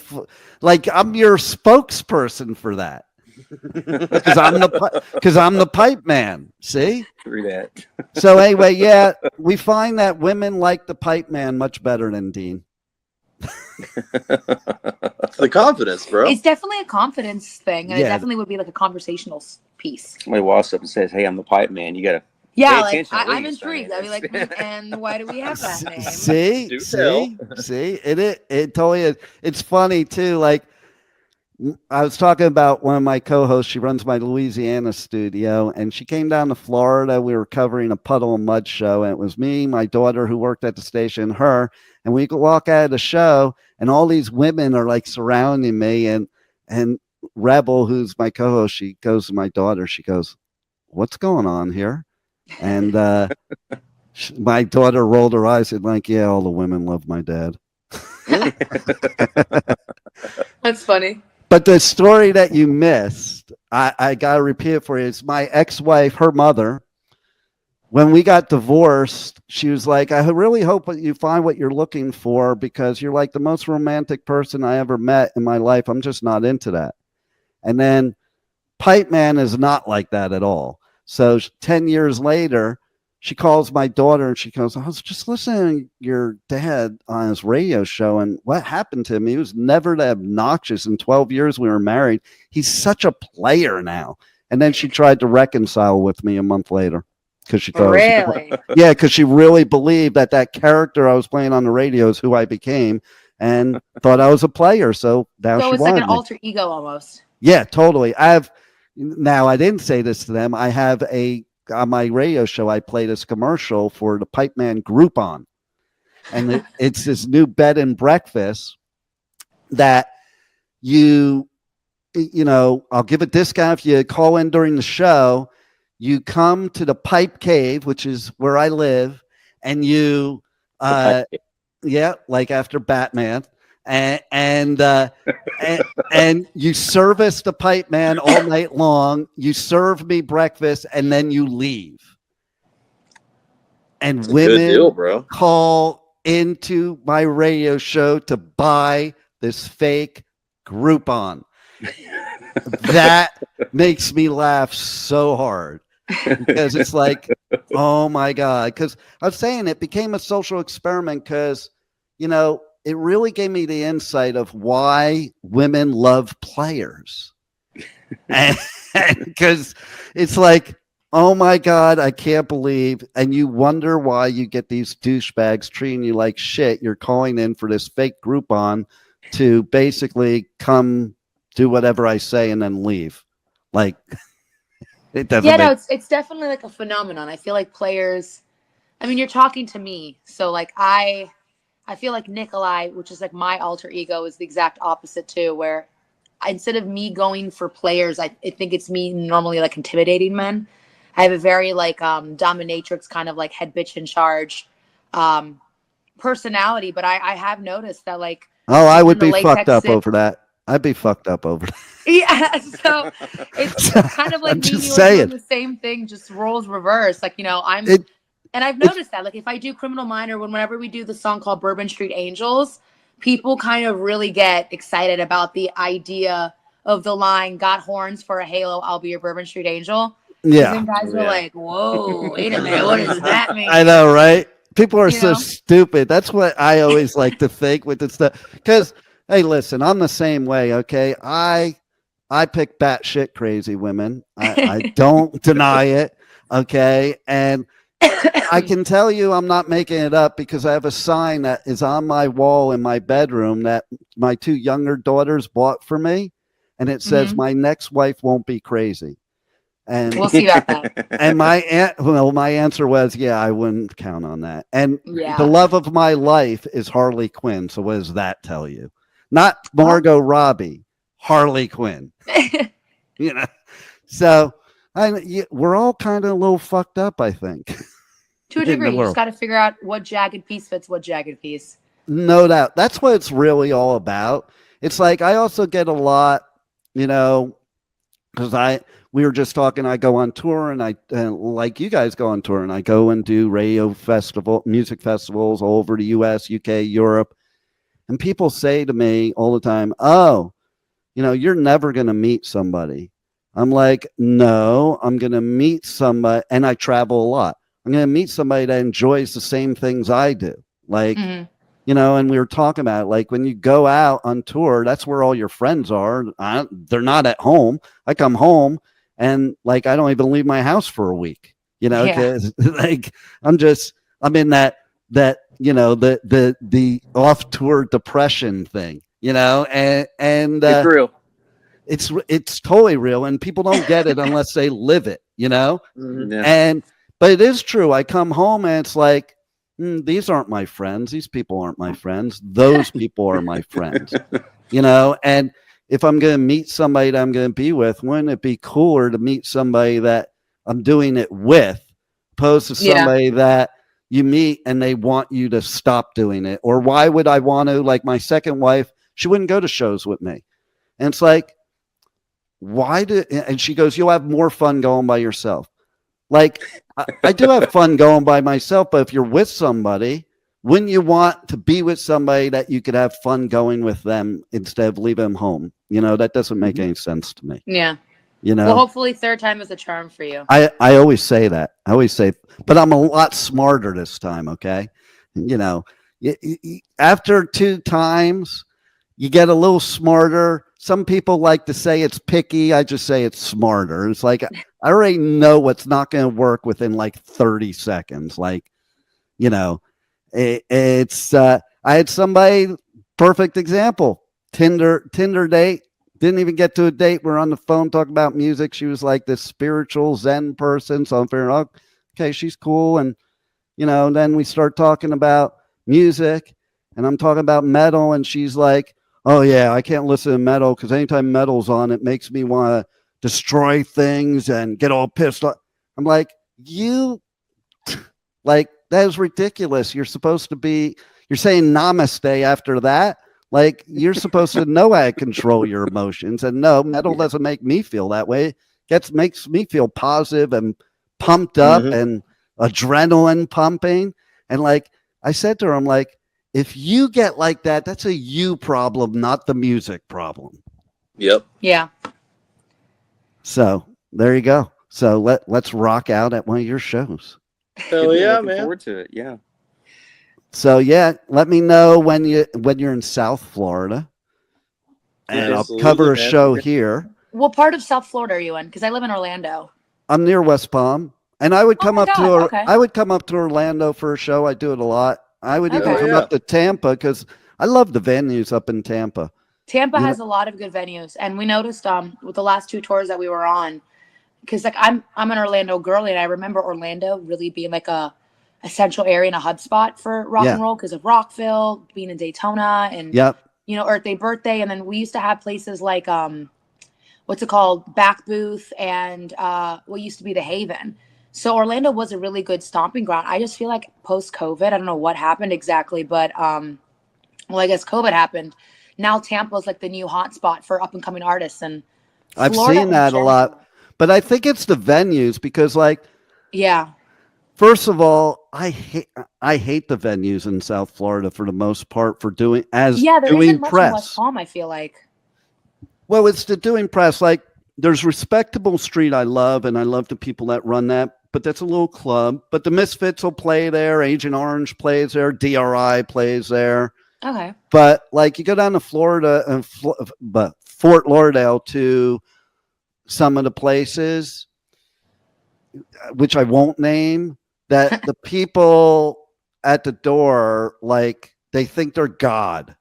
Like I'm your spokesperson for that. Because I'm the pipe man. See? Through that. So anyway, yeah, we find that women like the pipe man much better than Dean. The confidence, bro. It's definitely a confidence thing, and Yeah. it definitely would be like a conversational piece. Somebody walks up and says, "Hey, I'm the pipe man." You gotta. Yeah, Pay like attention at I'm least. intrigued. I'd be like, and why do we have that name? See, Do tell. see, it totally is. It's funny too. Like I was talking about one of my co-hosts. She runs my Louisiana studio, and she came down to Florida. We were covering a Puddle and Mud show, and it was me, my daughter who worked at the station, her, and we could walk out of the show, and all these women are like surrounding me, and Rebel, who's my co-host, she goes to my daughter. She goes, "What's going on here?" And my daughter rolled her eyes and like, "Yeah, all the women love my dad." That's funny. But the story that you missed, I got to repeat it for you. It's my ex-wife, her mother. When we got divorced, she was like, "I really hope that you find what you're looking for because you're like the most romantic person I ever met in my life. I'm just not into that." And then Pipe Man is not like that at all. So 10 years later, she calls my daughter and she goes, "I was just listening to your dad on his radio show, and what happened to him? He was never that obnoxious in 12 years we were married. He's such a player now." And then she tried to reconcile with me a month later because she thought, Really? yeah, because she really believed that character I was playing on the radio is who I became, and thought I was a player. So now So she it's like wanted an me. alter ego almost. Yeah, totally. Now I didn't say this to them. I have on my radio show, I played this commercial for the Pipe Man Groupon. And it's this new bed and breakfast that I'll give a discount if you call in during the show. You come to the Pipe Cave, which is where I live, and you, like after Batman, and you service the Pipe Man all night long. You serve me breakfast, and then you leave. And It's a good deal, women bro. call into my radio show to buy this fake Groupon. That makes me laugh so hard because it's like, oh my God. Because I was saying it became a social experiment because, it really gave me the insight of why women love players. And because it's like, oh my God, I can't believe. And you wonder why you get these douchebags treating you like shit. You're calling in for this fake Groupon to basically come do whatever I say and then leave. Like, it doesn't. Yeah, no, it's definitely like a phenomenon. I feel like players. I mean, you're talking to me, so like I feel like Nikollaj, which is like my alter ego, is the exact opposite too. Where instead of me going for players, I think it's me normally like intimidating men. I have a very like dominatrix kind of like head bitch in charge personality, but I have noticed that like I would be fucked up over that. I'd be fucked up over that. Yeah, so it's kind of like I'm me and just you are saying. doing the same thing, just roles reversed. Like, you know, and I've noticed that, like, if I do Criminal Minor, whenever we do the song called Bourbon Street Angels, people kind of really get excited about the idea of the line, "Got horns for a halo, I'll be your Bourbon Street Angel." Yeah. And guys are like, "Whoa, wait a minute, what does that mean?" I know, right? People are so know? stupid. That's what I always like to think with this stuff. Because, hey, listen, I'm the same way, okay? I pick batshit crazy women. I don't deny it, okay? And I can tell you I'm not making it up because I have a sign that is on my wall in my bedroom that my 2 younger daughters bought for me. And it says, my next wife won't be crazy. And we'll see about that. And my answer was, yeah, I wouldn't count on that. And Yeah. the love of my life is Harley Quinn. So what does that tell you? Not Margot Robbie, Harley Quinn. You know, so we're all kind of a little fucked up, I think. To a degree, you just got to figure out what jagged piece fits what jagged piece. No doubt. That's what it's really all about. It's like I also get a lot, you know, because we were just talking, I go on tour and like you guys go on tour and I go and do music festivals all over the US, UK, Europe. And people say to me all the time, oh, you know, you're never going to meet somebody. I'm like, no, I'm going to meet somebody. And I travel a lot. I'm going to meet somebody that enjoys the same things I do. Like, you know, and we were talking about it, like when you go out on tour, that's where all your friends are. They're not at home. I come home and like, I don't even leave my house for a week, you know, because like, I'm in that, you know, the off tour depression thing, you know, and it's real. It's totally real. And people don't get it unless they live it, you know? Yeah. But it is true. I come home and it's like, these aren't my friends. These people aren't my friends. Those people are my friends, you know? And if I'm going to meet somebody that I'm going to be with, wouldn't it be cooler to meet somebody that I'm doing it with, opposed to somebody that you meet and they want you to stop doing it? Or why would I want to, like my second wife, she wouldn't go to shows with me. And it's like, and she goes, you'll have more fun going by yourself. Like, I do have fun going by myself, but if you're with somebody, wouldn't you want to be with somebody that you could have fun going with them instead of leaving them home? You know, that doesn't make any sense to me. Yeah. You know, well, hopefully third time is a charm for you. I always say that. I always say, but I'm a lot smarter this time. Okay. You know, after 2 times, you get a little smarter. Some people like to say it's picky. I just say it's smarter. It's like, I already know what's not going to work within like 30 seconds. Like, you know, I had somebody, perfect example, Tinder date, didn't even get to a date. We're on the phone talking about music. She was like this spiritual Zen person. So I'm figuring, oh, okay, she's cool. And, you know, then we start talking about music and I'm talking about metal. And she's like, oh yeah, I can't listen to metal because anytime metal's on, it makes me want to destroy things and get all pissed off. I'm like, like, that is ridiculous. You're supposed to be, you're saying namaste after that. Like, you're supposed to know how to control your emotions. And no, metal doesn't make me feel that way. Makes me feel positive and pumped up and adrenaline pumping. And like I said to her, I'm like, if you get like that, that's a you problem, not the music problem. Yep. Yeah. So there you go. So let's rock out at one of your shows. Hell yeah, looking man. forward to it. Yeah. So yeah, let me know when you're in South Florida, and I'll cover a show here. What part of South Florida are you in? Because I live in Orlando. I'm near West Palm, and I would come up to okay. I would come up to Orlando for a show. I do it a lot. I would even come up to Tampa because I love the venues up in Tampa. Tampa has a lot of good venues, and we noticed with the last 2 tours that we were on, because like I'm an Orlando girly, and I remember Orlando really being like a central area and a hub spot for rock and roll because of Rockville, being in Daytona, and Earth Day Birthday, and then we used to have places like what's it called, Back Booth, and what used to be the Haven. So Orlando was a really good stomping ground. I just feel like post-COVID, I don't know what happened exactly, but well, I guess COVID happened. Now Tampa's like the new hot spot for up and coming artists, and I've seen that a lot. But I think it's the venues because, like, first of all, I hate the venues in South Florida for the most part for doing there doing isn't much press. in West Palm, I feel like. Well, it's the doing press. Like, there's Respectable Street I love, and I love the people that run that. But that's a little club. But the Misfits will play there. Agent Orange plays there. DRI plays there. Okay. But like you go down to Florida and but Fort Lauderdale to some of the places, which I won't name, that the people at the door, like, they think they're God.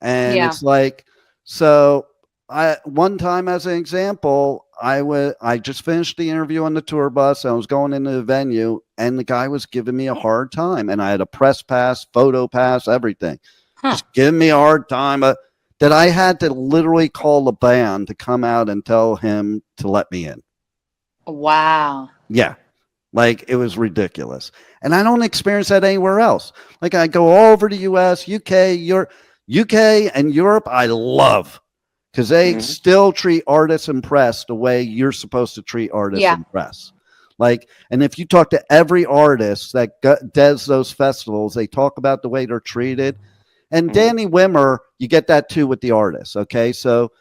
And it's like, so one time as an example, I just finished the interview on the tour bus. I was going into the venue and the guy was giving me a hard time, and I had a press pass, photo pass, everything. Just giving me a hard time, that I had to literally call the band to come out and tell him to let me in. Wow. Yeah. Like, it was ridiculous. And I don't experience that anywhere else. Like, I go all over the US, UK, and Europe, I love. Because they still treat artists and press the way you're supposed to treat artists and press. Like, and if you talk to every artist that does those festivals, they talk about the way they're treated. And Danny Wimmer, you get that too with the artists. Okay. So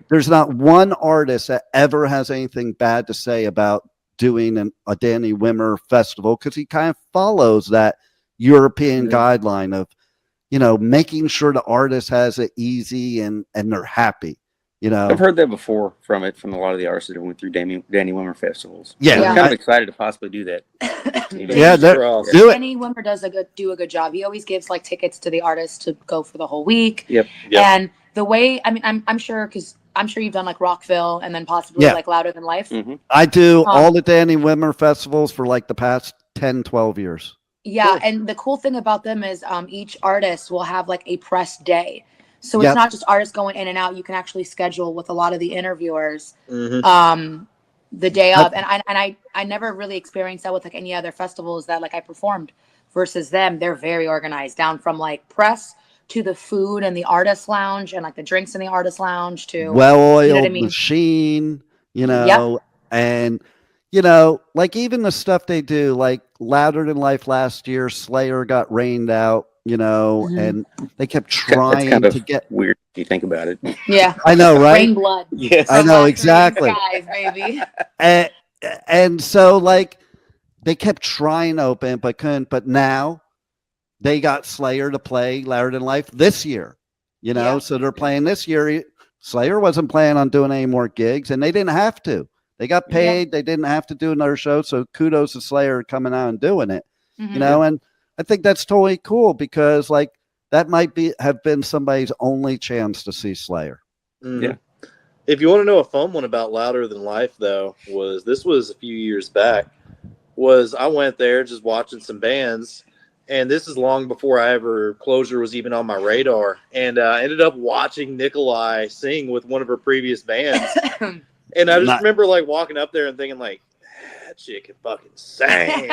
there's not one artist that ever has anything bad to say about doing a Danny Wimmer festival, because he kind of follows that European guideline of, making sure the artist has it easy and they're happy. I've heard that before from a lot of the artists that went through Danny Wimmer festivals. Yeah, I'm kind of excited to possibly do that. Danny Wimmer does do a good job. He always gives like tickets to the artists to go for the whole week. Yep. And the way, I mean, I'm sure, because I'm sure you've done like Rockville and then possibly like Louder Than Life. I do all the Danny Wimmer festivals for like the past 10, 12 years. Yeah, cool. And the cool thing about them is each artist will have like a press day. So it's not just artists going in and out. You can actually schedule with a lot of the interviewers the day of. And I never really experienced that with like any other festivals that like I performed versus them. They're very organized, down from like press to the food and the artist lounge and like the drinks in the artist lounge to well-oiled machine, and like even the stuff they do, like Louder Than Life last year, Slayer got rained out. And they kept trying to get weird if you think about it. Yeah. I know, right? Rain blood. Yes. I know, exactly. Guys, baby. And so like they kept trying to open but couldn't, but now they got Slayer to play Louder Than Life this year, so they're playing this year. Slayer wasn't planning on doing any more gigs, and they didn't have to. They got paid. They didn't have to do another show. So kudos to Slayer coming out and doing it, and I think that's totally cool because like that might have been somebody's only chance to see Slayer. Yeah. If you want to know a fun one about Louder Than Life, though, this was a few years back. I went there just watching some bands, and this is long before Clozure was even on my radar. And I ended up watching Nikollaj sing with one of her previous bands. And I just remember like walking up there and thinking like, that chick can fucking sing.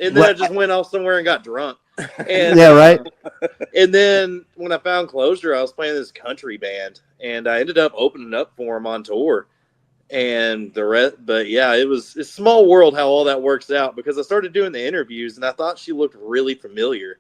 And then I just went off somewhere and got drunk. And, right. And then when I found Clozure, I was playing this country band, and I ended up opening up for him on tour. And the rest, but yeah, it's a small world how all that works out, because I started doing the interviews and I thought she looked really familiar.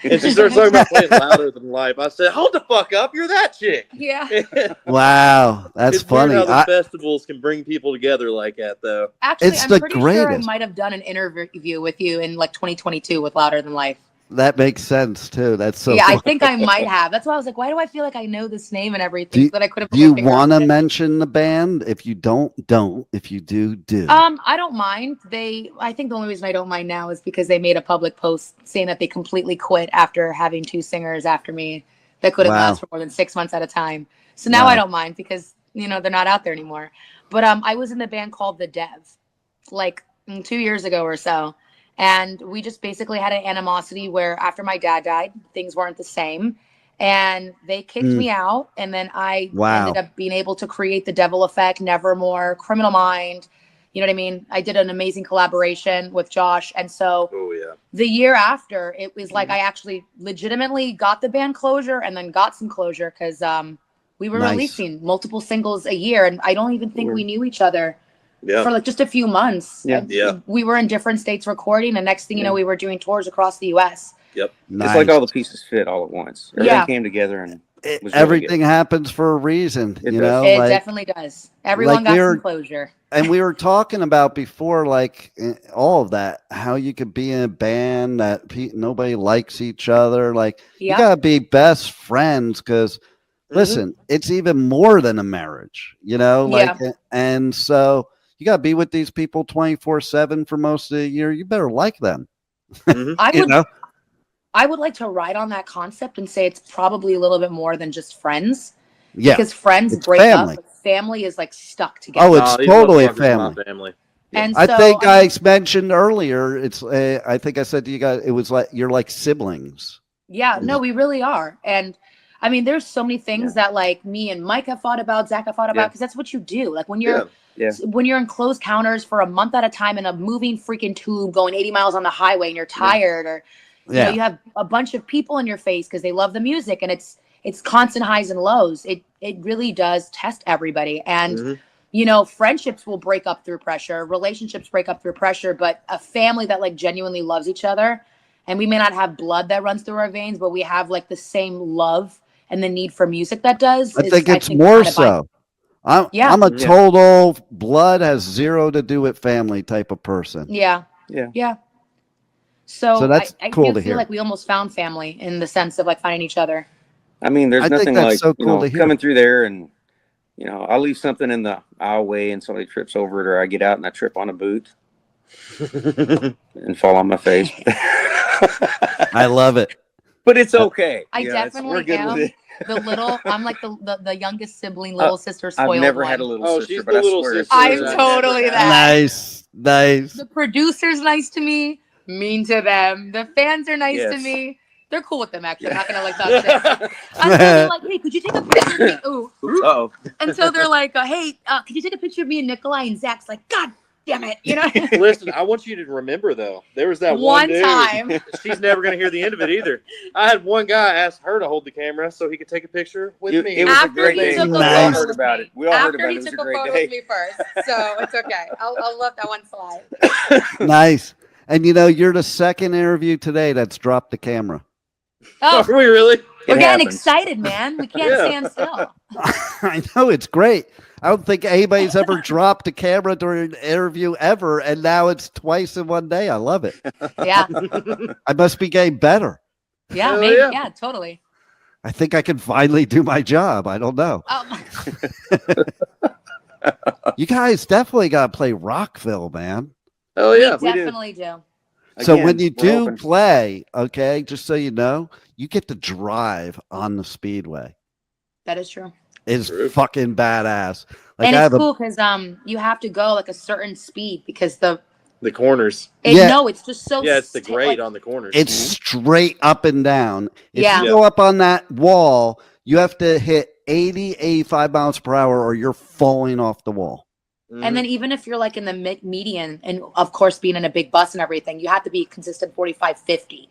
And she started talking about playing Louder Than Life. I said, hold the fuck up, you're that chick. Yeah. Wow, that's funny. How the festivals can bring people together like that, though. Actually, I'm pretty sure I might have done an interview with you in like 2022 with Louder Than Life. That makes sense too. That's so. Yeah, funny. I think I might have. That's why I was like, why do I feel like I know this name and everything? That I could have. Do you want to mention the band? If you don't. If you do. I don't mind. I think the only reason I don't mind now is because they made a public post saying that they completely quit after having 2 singers after me. that couldn't Wow. last for more than 6 months at a time. So now Wow. I don't mind because, you know, they're not out there anymore. But I was in the band called The Dev, like 2 years ago or so. And we just basically had an animosity where after my dad died, things weren't the same. And they kicked me out. And then I ended up being able to create The Devil Effect, Nevermore, Criminal Mind. You know what I mean? I did an amazing collaboration with Josh. And so the year after, it was like I actually legitimately got the band Clozure and then got some closure because we were releasing multiple singles a year. And I don't even think we knew each other for like just a few months. We were in different states recording. And next thing you know, we were doing tours across the U.S. It's like all the pieces fit all at once. Everything came together and was everything happens for a reason. It you does. know, It like, definitely does. Everyone got some closure. And we were talking about before, like all of that, how you could be in a band that nobody likes each other. Like you gotta be best friends because, listen, it's even more than a marriage, you know. Like, and so you gotta be with these people 24/7 for most of the year. You better like them. I would like to ride on that concept and say it's probably a little bit more than just friends. Yeah, because friends break up, but family is like stuck together. Oh, it's totally family. And I so, think I mentioned earlier. It's I think I said to you guys, it was like you're like siblings. Yeah, no, we really are. And I mean, there's so many things that like me and Mike have thought about, Zach have thought about, because that's what you do. Like when you're when you're in close counters for a month at a time in a moving freaking tube going 80 miles on the highway and you're tired or you know, you have a bunch of people in your face because they love the music and it's constant highs and lows. It really does test everybody. And, you know, friendships will break up through pressure. Relationships break up through pressure. But a family that like genuinely loves each other, and we may not have blood that runs through our veins, but we have like the same love and the need for music that does. I think it's more so. I'm a total blood has zero to do with family type of person. Yeah. So that's cool to feel hear. like we almost found family in the sense of like finding each other. I mean, there's nothing like so cool to hear. coming through there and, you know, I'll leave something in the aisleway and somebody trips over it, or I get out and I trip on a boot and fall on my face. I love it. But it's okay. I definitely am the little. I'm like the youngest sibling, little sister, spoiled. I've never one. had a little sister, but I swear I'm totally that. Nice. The producer's nice to me, mean to them. The fans are nice to me. They're cool with them, actually. I'm not gonna like that. And so they're like, "Hey, could you take a picture of me?" Ooh. And so they're like, "Hey, could you take a picture of me and Nikollaj and Zack's?" Like, God damn it, you know. Listen, I want you to remember though, there was that one dude, time. She's never gonna hear the end of it either. I had one guy ask her to hold the camera so he could take a picture with me. It was a great day. We all heard about it. We all heard about it. It was a great day. After he took a photo with me first, so it's okay. I'll let that one slide. Nice. And you know, you're the second interview today that's dropped the camera. Oh, are we really? We're getting excited, man. We can't stand still. I know, it's great. I don't think anybody's ever dropped a camera during an interview ever, and now it's twice in one day. I love it. Yeah. I must be getting better. Yeah, maybe. Yeah, totally. I think I can finally do my job. I don't know. You guys definitely got to play Rockville, man. Oh yeah, we definitely do. So when you do play, okay, just so you know, you get to drive on the speedway. That is true. It's fucking badass. Like, and it's cool because you have to go like a certain speed because the corners. No, it's just so. Yeah, it's the grade on the corners. It's straight up and down. If you go up on that wall, you have to hit 80, 85 miles per hour or you're falling off the wall. And then even if you're like in the median, and of course being in a big bus and everything, you have to be consistent 45, 50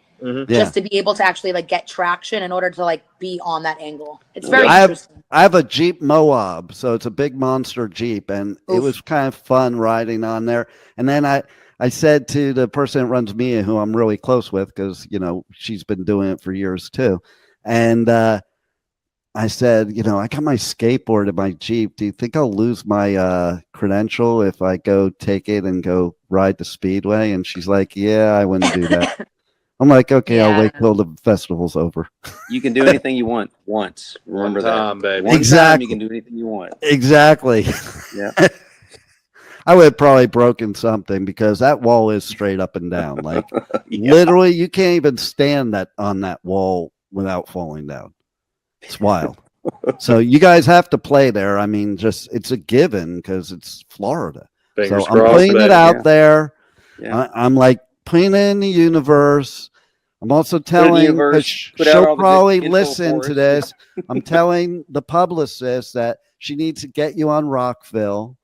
just to be able to actually like get traction in order to like be on that angle. It's very interesting. I have a Jeep Moab, so it's a big monster Jeep, and it was kind of fun riding on there. And then I said to the person that runs Mia, who I'm really close with, because you know she's been doing it for years too, and I said, you know, I got my skateboard in my Jeep. Do you think I'll lose my credential if I go take it and go ride the speedway? And she's like, yeah, I wouldn't do that. I'm like, okay, I'll wait till the festival's over. You can do anything you want once. Remember that. Baby. One exactly. time you can do anything you want. Exactly. Yeah. I would have probably broken something because that wall is straight up and down. Like literally, you can't even stand on that wall without falling down. It's wild. So you guys have to play there. I mean, just it's a given because it's Florida. Fingers So I'm crossed, putting it baby. out Yeah. there. Yeah. I'm like putting it in the universe. I'm also in the telling, universe, because put out she'll all the probably info listen for to us. this. I'm telling the publicist that she needs to get you on Rockville.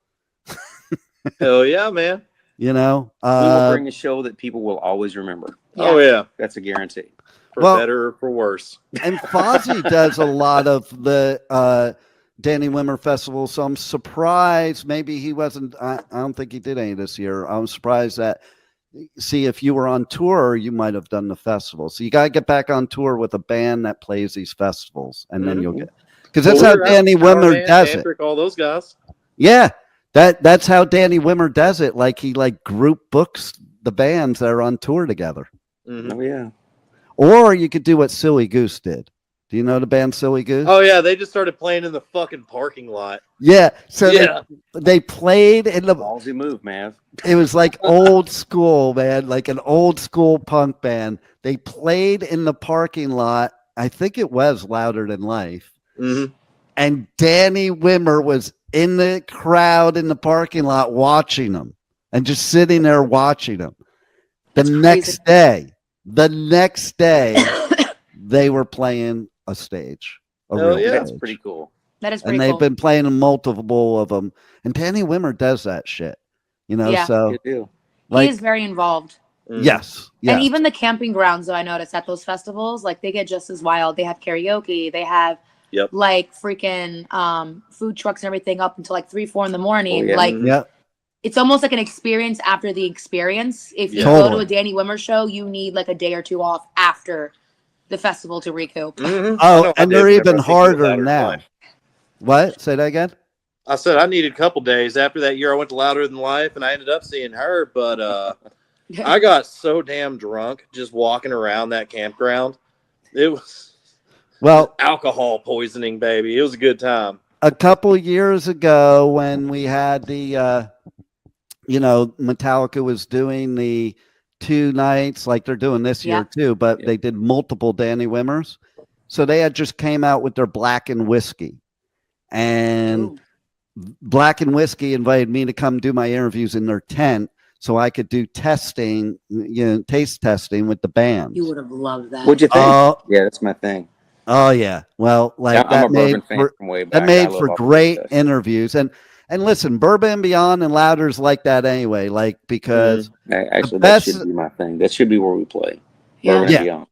Hell yeah, man. You know, We will bring a show that people will always remember. Oh yeah, That's a guarantee. for Well- better or for worse. and Fozzy does a lot of the Danny Wimmer festival. So I'm surprised. Maybe he wasn't. I don't think he did any this year. I'm surprised that. See, if you were on tour, you might have done the festival. So you got to get back on tour with a band that plays these festivals, and then you'll get, because that's how Danny Wimmer does it. All those guys. Yeah, that's how Danny Wimmer does it. Like he group books the bands that are on tour together. Mhm. Oh yeah. Or you could do what Silly Goose did. Do you know the band Silly Goose? Oh yeah, they just started playing in the fucking parking lot. Yeah. So Yeah. they played in the. Ballsy move, man. It was like old school, man, like an old school punk band. They played in the parking lot. I think it was Louder Than Life. Mm-hmm. And Danny Wimmer was in the crowd in the parking lot watching them and just sitting there watching them. The next day, they were playing a stage. Hell yeah. That's pretty cool. That is pretty And they've cool. been playing multiple of them. And Danny Wimmer does that shit. You know, Yeah. so Good deal. like, he is very involved. Mhm. yes. And even the camping grounds, though, I noticed at those festivals, like they get just as wild. They have karaoke. They have Yep. like freaking food trucks and everything up until like 3, 4 in the morning. Oh, yeah. Like yeah. it's almost like an experience after the experience. If you Yeah. go to Totally. a Danny Wimmer show, you need like a day or 2 off after the festival to recoup. Mhm. Oh, I know I and did they're whenever even I think you harder Louder Than now. Life. What? Say that again? I said I needed a couple days after that year. I went to Louder Than Life, and I ended up seeing her. But I got so damn drunk just walking around that campground. It was Well, alcohol poisoning, baby. It was a good time. a couple years ago when we had the Metallica was doing the 2 nights like they're doing this year too, but they did multiple Danny Wimmers. So they had just came out with their Black and Whiskey. And Ooh. Black and Whiskey invited me to come do my interviews in their tent so I could do testing, taste testing with the bands. You would have loved that. What'd you think? Oh, Yeah, that's my thing. oh yeah. Well, like I'm a that made bourbon fan for, from way back. that I made love for all that great stuff. interviews. And listen, Bourbon and Beyond and Louder's like that anyway, like because Actually, best- that should be my thing. That should be where we play. Yeah. Bourbon and Yeah. Beyond.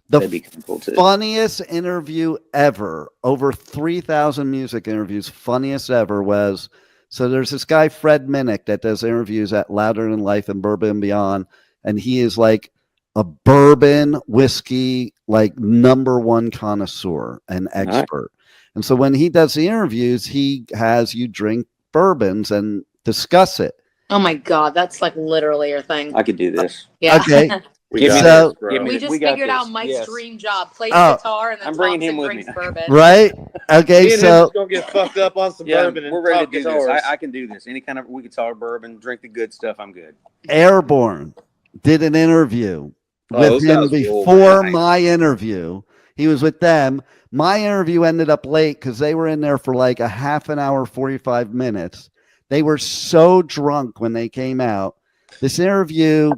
the That'd be kinda cool too. funniest interview ever, over 3,000 music interviews, funniest ever was, so there's this guy, Fred Minnick, that does interviews at Louder Than Life and Bourbon and Beyond. And he is like a bourbon whiskey, like #1 connoisseur and expert. And so when he does the interviews, he has you drink bourbons and discuss it. Oh my God, that's like literally your thing. I could do this. Yeah. Okay. Give me So- this, bro. We just got figured out this. Mike's Yes. dream job: plays Oh. guitar and then I'm talks bringing him and with drinks me. bourbon. Right? Okay. Me and him So just gonna get fucked up on some Yeah, bourbon and we're ready to talk do guitars. this. I can do this. Any kind of we can talk bourbon, drink the good stuff. I'm good. Airborne did an interview Oh, with those him guys rule, before man. my interview. He was with them. My interview ended up late because they were in there for like a half an hour, 45 minutes. They were so drunk when they came out. This interview,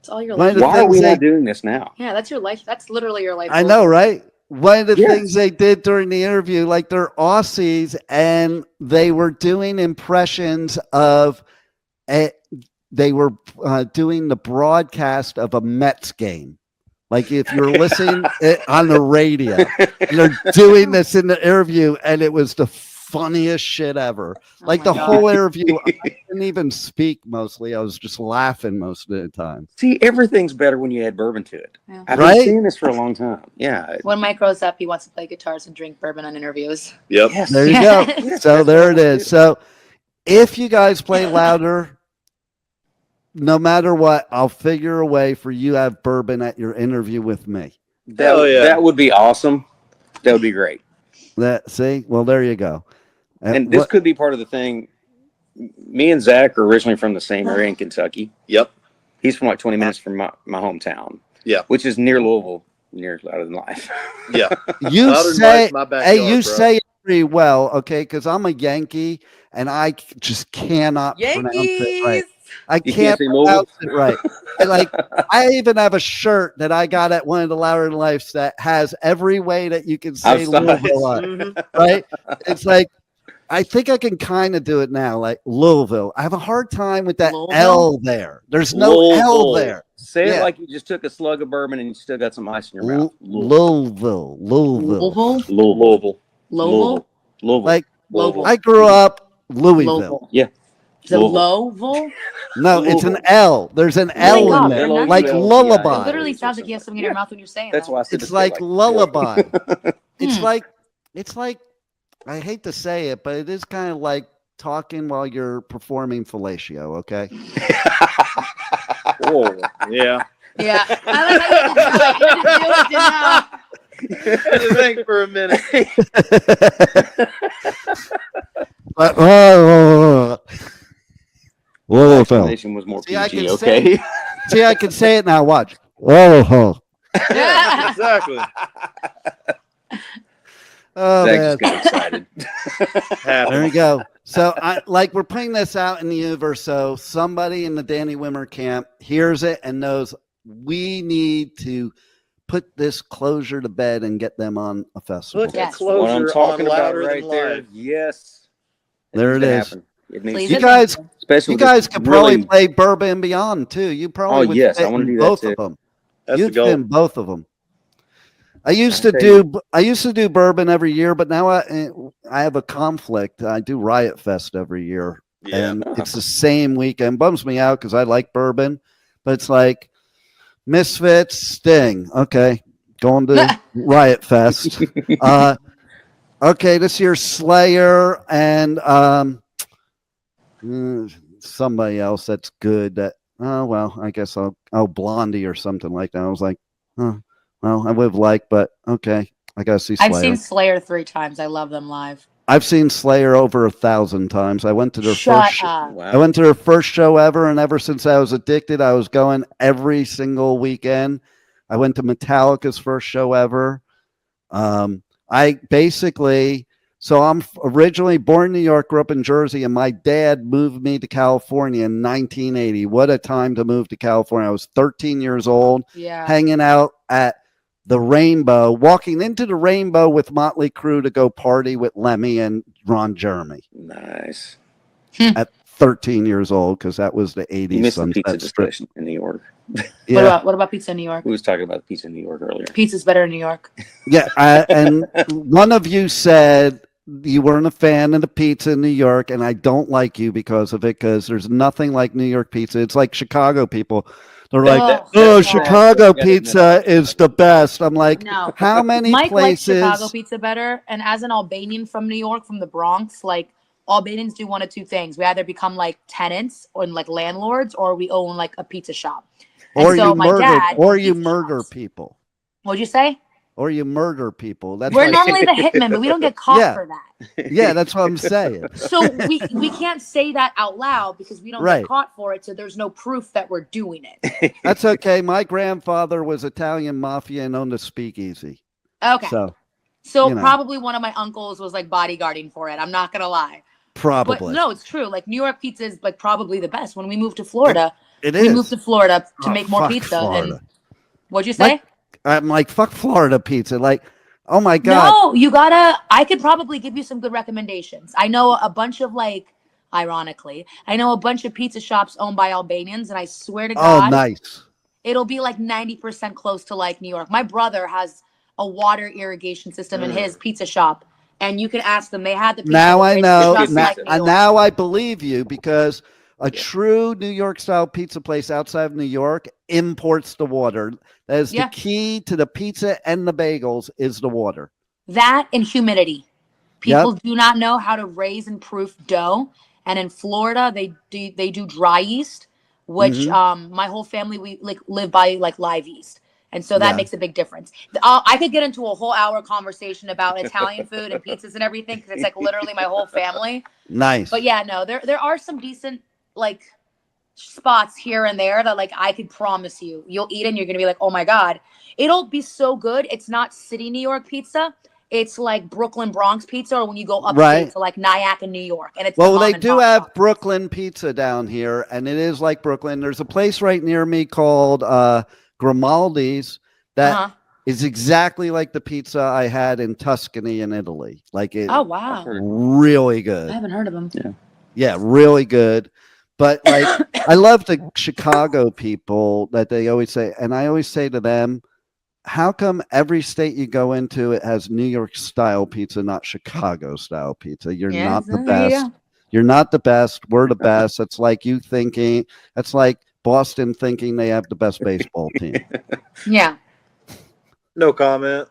It's all your One of life. the Why are we things not they- doing this now? Yeah, that's your life. That's literally your life. I know, right? One of the Yes. things they did during the interview, like they're Aussies, and they were doing impressions of, they were doing the broadcast of a Mets game. Like if you're listening on the radio, and they're doing this in the interview, and it was the funniest shit ever. Oh Like my the God. whole interview, I didn't even speak mostly. I was just laughing most of the time. See, everything's better when you add bourbon to it. Yeah. I've Right? been saying this for a long time. Yeah. When Mike grows up, he wants to play guitars and drink bourbon on interviews. Yep. Yes. There you go. So there it is. So if you guys play Louder, no matter what, I'll figure a way for you to have bourbon at your interview with me. Hell yeah. That would be awesome. That would be great. See? Well, there you go. And this could be part of the thing. Me and Zach are originally from the same area in Kentucky. Yep. He's from like 20 minutes from my hometown. Yeah. Which is near Louisville. near Louder Than Life. Yeah. You Louder Than say, Life's my backyard, hey, you bro. say it pretty well, okay? Because I'm a Yankee and I just cannot pronounce it right. I You can't can't say pronounce Louisville? it right. I even have a shirt that I got at one of the Louder Than Lifes that has every way that you can say saw it. Louisville on, right? It's like, I think I can kind of do it now, like Louisville. I have a hard time with that Louisville? L there. There's no L Louisville. there. Say it Yeah. like you just took a slug of bourbon and you still got some ice in your mouth. Louisville. Louisville? Louisville? Like, Louisville. I grew up Louisville. Yeah. Is it Louisville. Lowville? No, it's an Louisville. L. There's an Oh my L God, in there, pronounce like it. lullaby. It literally sounds like you have something in your mouth when you're saying That's that. why I said It's like lullaby. It's Hmm. like I hate to say it, but it is kind of like talking while you're performing fellatio, okay? Whoa. Yeah. Yeah. I like how you just do it. I had to think for a minute. Louisville. Explanation was more See, I PG, can okay? See, I can say it now. Watch. Louisville. Yeah, exactly. Oh, Zach man. just got excited. There you go. So, we're putting this out in the universe, so somebody in the Danny Wimmer camp hears it and knows we need to put this Clozure to bed and get them on a festival. Put Yes. Clozure What I'm on talking about Louder right Than there. Life. Yes. There it is. It needs Please to You admit guys, it. especially you with guys this could probably really- play Bourbon Beyond too. You probably Oh, would yes, I fit wanna in do that both too. of them. That's You'd the goal. fit in both of them. I used to do bourbon every year, but now I have a conflict. I do Riot Fest every year, Yeah. and it's the same weekend. Bums me out because I like bourbon, but it's like Misfits, Sting. Okay, going to Riot Fest. Okay, this year's Slayer and somebody else that's good. That I guess Blondie or something like that. I was like, well, I would have liked, but okay, I gotta see Slayer. I've seen Slayer 3 times. I love them live. I've seen Slayer over 1,000 times. I went to their Shut up. Wow. I went to their first show ever, and ever since I was addicted, I was going every single weekend. I went to Metallica's first show ever. So I'm originally born in New York, grew up in Jersey, and my dad moved me to California in 1980. What a time to move to California. I was 13 years old, Yeah. hanging out at the Rainbow, walking into the Rainbow with Motley Crue to go party with Lemmy and Ron Jeremy Nice. at 13 years old, because that was the You 80s missed the pizza Sunset Strip. discussion in New York. Yeah. What about pizza in New York? We was talking about pizza in New York earlier. Pizza's better in New York. Yeah, and one of you said you weren't a fan of the pizza in New York, and I don't like you because of it, because there's nothing like New York pizza. It's like Chicago people. They're like, Oh, Chicago pizza is the best. I'm like, No. how many Mike likes places? Chicago pizza better, and as an Albanian from New York, from the Bronx, like Albanians do one of two things: we either become like tenants or like landlords, or we own like a pizza shop. Or And so you my murder, dad or owns you pizza murder shops. people, What'd you say? or you murder people. That's We're like, normally the hitmen, but we don't get caught Yeah. for that. yeah, that's what I'm saying. So we can't say that out loud because we don't Right. get caught for it. So there's no proof that we're doing it. That's okay. My grandfather was Italian mafia and owned a speakeasy. Okay. So you know. probably one of my uncles was like bodyguarding for it. I'm not gonna lie. Probably. But no, it's true. Like New York pizza is like probably the best. When we moved to Florida, It we is. moved to Florida to Oh, make more fuck pizza. Florida. And what'd you say? I'm like, fuck Florida pizza. Like, oh my God. No, you gotta. I could probably give you some good recommendations. I know a bunch of ironically, I know a bunch of pizza shops owned by Albanians, and I swear to God, Oh, nice. it'll be like 90% close to like New York. My brother has a water irrigation system in his pizza shop, and you can ask them. They had the pizza Now I it's know. just Now, like New York. now I believe you, because a true New York style pizza place outside of New York imports the water. That is Yeah. the key to the pizza and the bagels is the water. That and humidity. People do not know how to raise and proof dough, and in Florida they do dry yeast, which my whole family we live by live yeast, and so that Yeah. makes a big difference. I could get into a whole hour conversation about Italian food and pizzas and everything because it's like literally my whole family. Nice. But yeah, no, there are some decent spots here and there that like I could promise you'll eat and you're gonna be like, oh my God, it'll be so good. It's not city New York pizza. It's like Brooklyn Bronx pizza, or when you go upstate to like Nyack in New York, and it's they do have Brooklyn pizza down here, and it is like Brooklyn. There's a place right near me called Grimaldi's that is exactly like the pizza I had in Tuscany in Italy. Like it. Oh wow, really good. I haven't heard of them. Yeah, really good. But like, I love the Chicago people that they always say, and I always say to them, how come every state you go into, it has New York style pizza, not Chicago style pizza? You're not the best. You're not the best. We're the best. It's like you thinking, it's like Boston thinking they have the best baseball team. Yeah. No comment.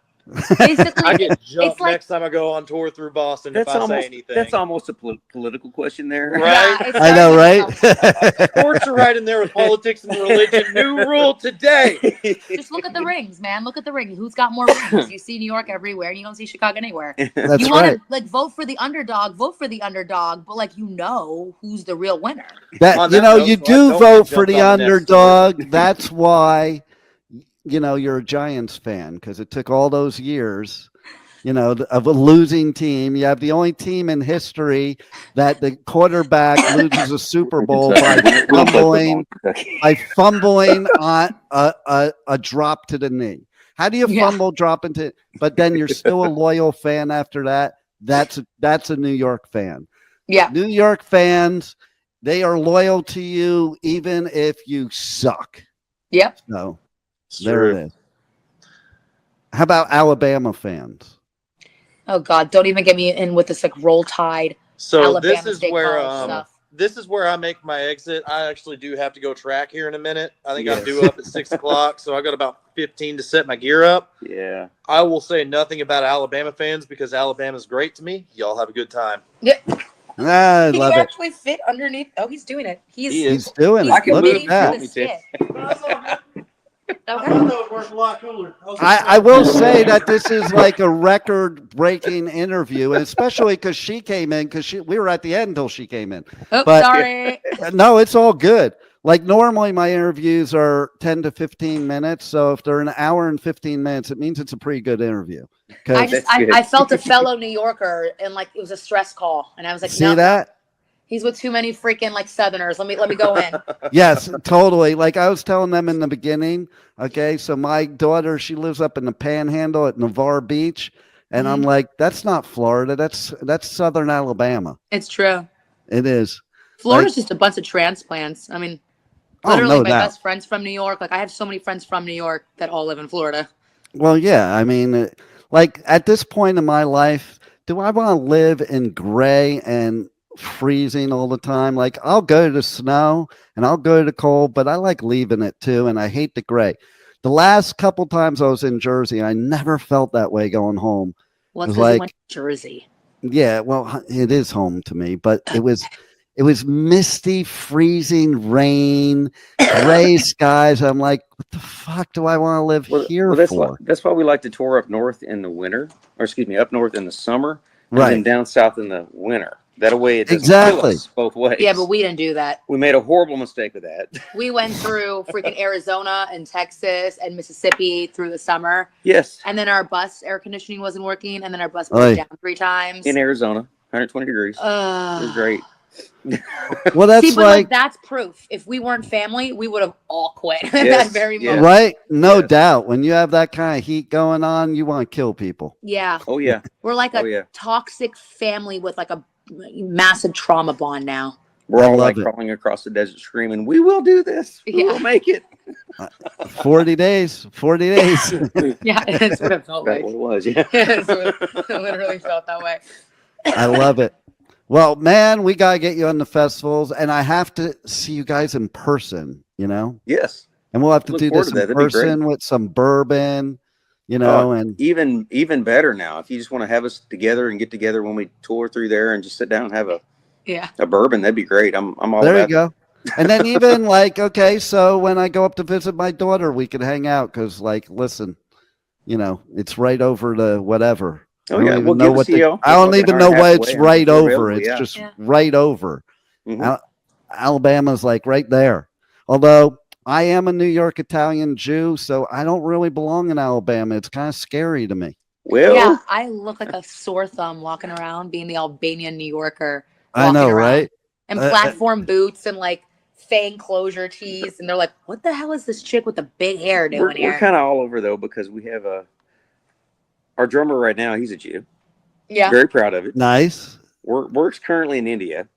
Basically, I get jumped next time I go on tour through Boston if I say anything. That's almost a political question there. Right? Yeah, I know, right? Sports are right in there with politics and religion. New rule today. Just look at the rings, man. Look at the rings. Who's got more rings? You see New York everywhere, and you don't see Chicago anywhere. That's you want right. to like vote for the underdog, but like who's the real winner. That you do vote for the underdog. That's why you're a Giants fan, because it took all those years, of a losing team. You have the only team in history that the quarterback loses a Super Bowl by fumbling on a drop to the knee. How do you fumble, drop into? But then you're still a loyal fan after that. That's a New York fan. Yeah, New York fans, they are loyal to you even if you suck. Yep. So. There it is. How about Alabama fans? Oh God, don't even get me in with this like Roll Tide. So Alabama this is State where stuff. This is where I make my exit. I actually do have to go track here in a minute. I think I'm due up at 6 o'clock, so I got about 15 to set my gear up. Yeah. I will say nothing about Alabama fans because Alabama's great to me. Y'all have a good time. Yeah. I love he it. actually fit underneath. Oh, he's doing it. He's doing it. Look at that. Okay. I will say that this is like a record-breaking interview, and especially because she came in, we were at the end until she came in. Oh, but sorry. No, it's all good. Like normally my interviews are 10 to 15 minutes, so if they're an hour and 15 minutes, it means it's a pretty good interview. I felt a fellow New Yorker, and like it was a stress call, and I was like, see that? He's with too many freaking like Southerners. Let me go in. Yes, totally. Like I was telling them in the beginning. Okay, so my daughter, she lives up in the Panhandle at Navarre Beach, and I'm like, that's not Florida. That's Southern Alabama. It's true. It is. Florida's just a bunch of transplants. I mean, literally, my best friends from New York. Like I have so many friends from New York that all live in Florida. Well, yeah. I mean, like at this point in my life, do I want to live in gray and freezing all the time? Like I'll go to the snow and I'll go to the cold, but I like leaving it too, and I hate the gray. The last couple times I was in Jersey, I never felt that way going home. Well, it's because you went to Jersey. Yeah, well, it is home to me, but it was misty, freezing rain, gray skies. I'm like, what the fuck do I want to live here for? That's why we like to tour up north in the winter, up north in the summer, and right, then down south in the winter. That way it exactly both ways. Yeah, but we didn't do that. We made a horrible mistake with that. We went through freaking Arizona and Texas and Mississippi through the summer. Yes. And then our bus air conditioning wasn't working, and then our bus broke down 3 times. In Arizona, 120 degrees. It was great. Well, that's like that's proof. If we weren't family, we would have all quit at that very moment. Right? No doubt. When you have that kind of heat going on, you want to kill people. Yeah. Oh yeah. We're like a toxic family with like a massive trauma bond now. We're all like crawling across the desert screaming, "We will do this. We will make it." 40 days. 40 days. Yeah, it's what it felt like. That's what it was. Yeah. It literally felt that way. I love it. Well, man, we got to get you on the festivals, and I have to see you guys in person, Yes. And we'll have to do this in person with some bourbon, and even better now. If you just want to have us together and get together when we tour through there and just sit down and have a bourbon, that'd be great. I'm all there. About you go. And then even okay, so when I go up to visit my daughter, we could hang out because, listen, it's right over the whatever. Oh yeah, we'll I don't even know what it's right over. It's just right over. Mm-hmm. Alabama's like right there. Although I am a New York Italian Jew, so I don't really belong in Alabama. It's kind of scary to me. Well, Yeah, I look like a sore thumb walking around, being the Albanian New Yorker. I know, Around. right? And platform boots and like fang Clozure tees, and they're like, "What the hell is this chick with the big hair doing here?" We're kind of all over though, because we have our drummer right now. He's a Jew. Yeah, Very proud of it. Nice. Works currently in India.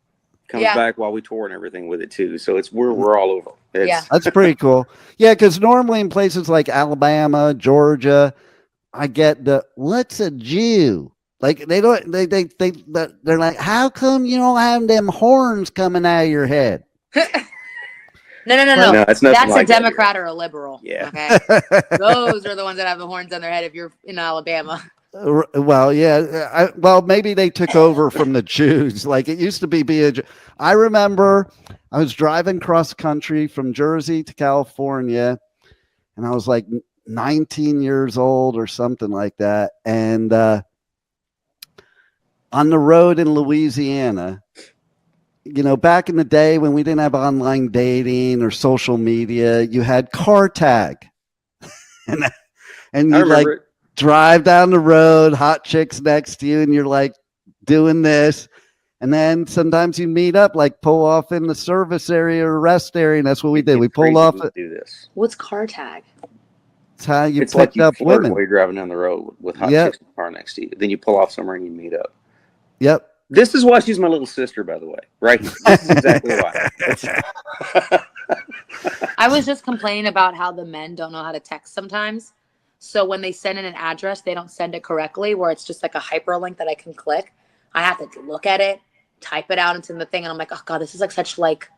Comes back while we tour and everything with it too. So we're all over. That's pretty cool. Yeah, because normally in places like Alabama, Georgia, I get the "what's a Jew?" Like they're like, how come you don't have them horns coming out of your head? No. No, that's a Democrat or a liberal. Yeah. Okay. Those are the ones that have the horns on their head if you're in Alabama. Well, yeah. Maybe they took over from the Jews. Like it used to be I remember I was driving cross country from Jersey to California, and I was like 19 years old or something like that. And on the road in Louisiana, back in the day when we didn't have online dating or social media, you had car tag. and you like drive down the road, hot chicks next to you, and you're like doing this. And then sometimes you meet up, like pull off in the service area or rest area. And that's what we did. We pulled off. Do this. What's car tag? It's how you picked like up women. While you're driving down the road with hot chicks in the car next to you. Then you pull off somewhere and you meet up. Yep. This is why she's my little sister, by the way. Right? This is exactly why. I was just complaining about how the men don't know how to text sometimes. So when they send in an address, they don't send it correctly, where it's just like a hyperlink that I can click. I have to look at it, type it out into the thing, and I'm like, oh God, this is like such like.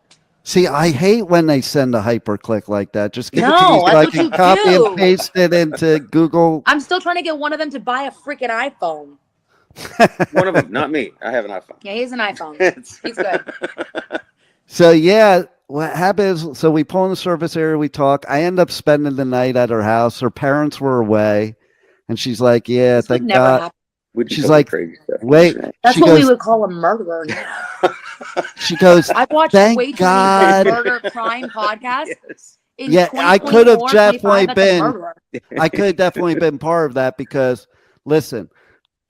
See, I hate when they send a hyperclick like that. Just give it to me so that's I what can you copy do. and paste it into Google. I'm still trying to get one of them to buy a freaking iPhone. One of them, not me. I have an iPhone. Yeah, he's an iPhone. He's good. So yeah, what happens? So we pull in the service area, we talk. I end up spending the night at her house. Her parents were away, and she's like, "Yeah, this thank would never God." happen. She's like, crazy stuff. "Wait." That's what we would call a murderer now. She goes, I've watched "Thank way too God." many murder crime podcasts. Yes. Yeah, I could have 2024, definitely 25, been. I could have definitely been part of that because, listen,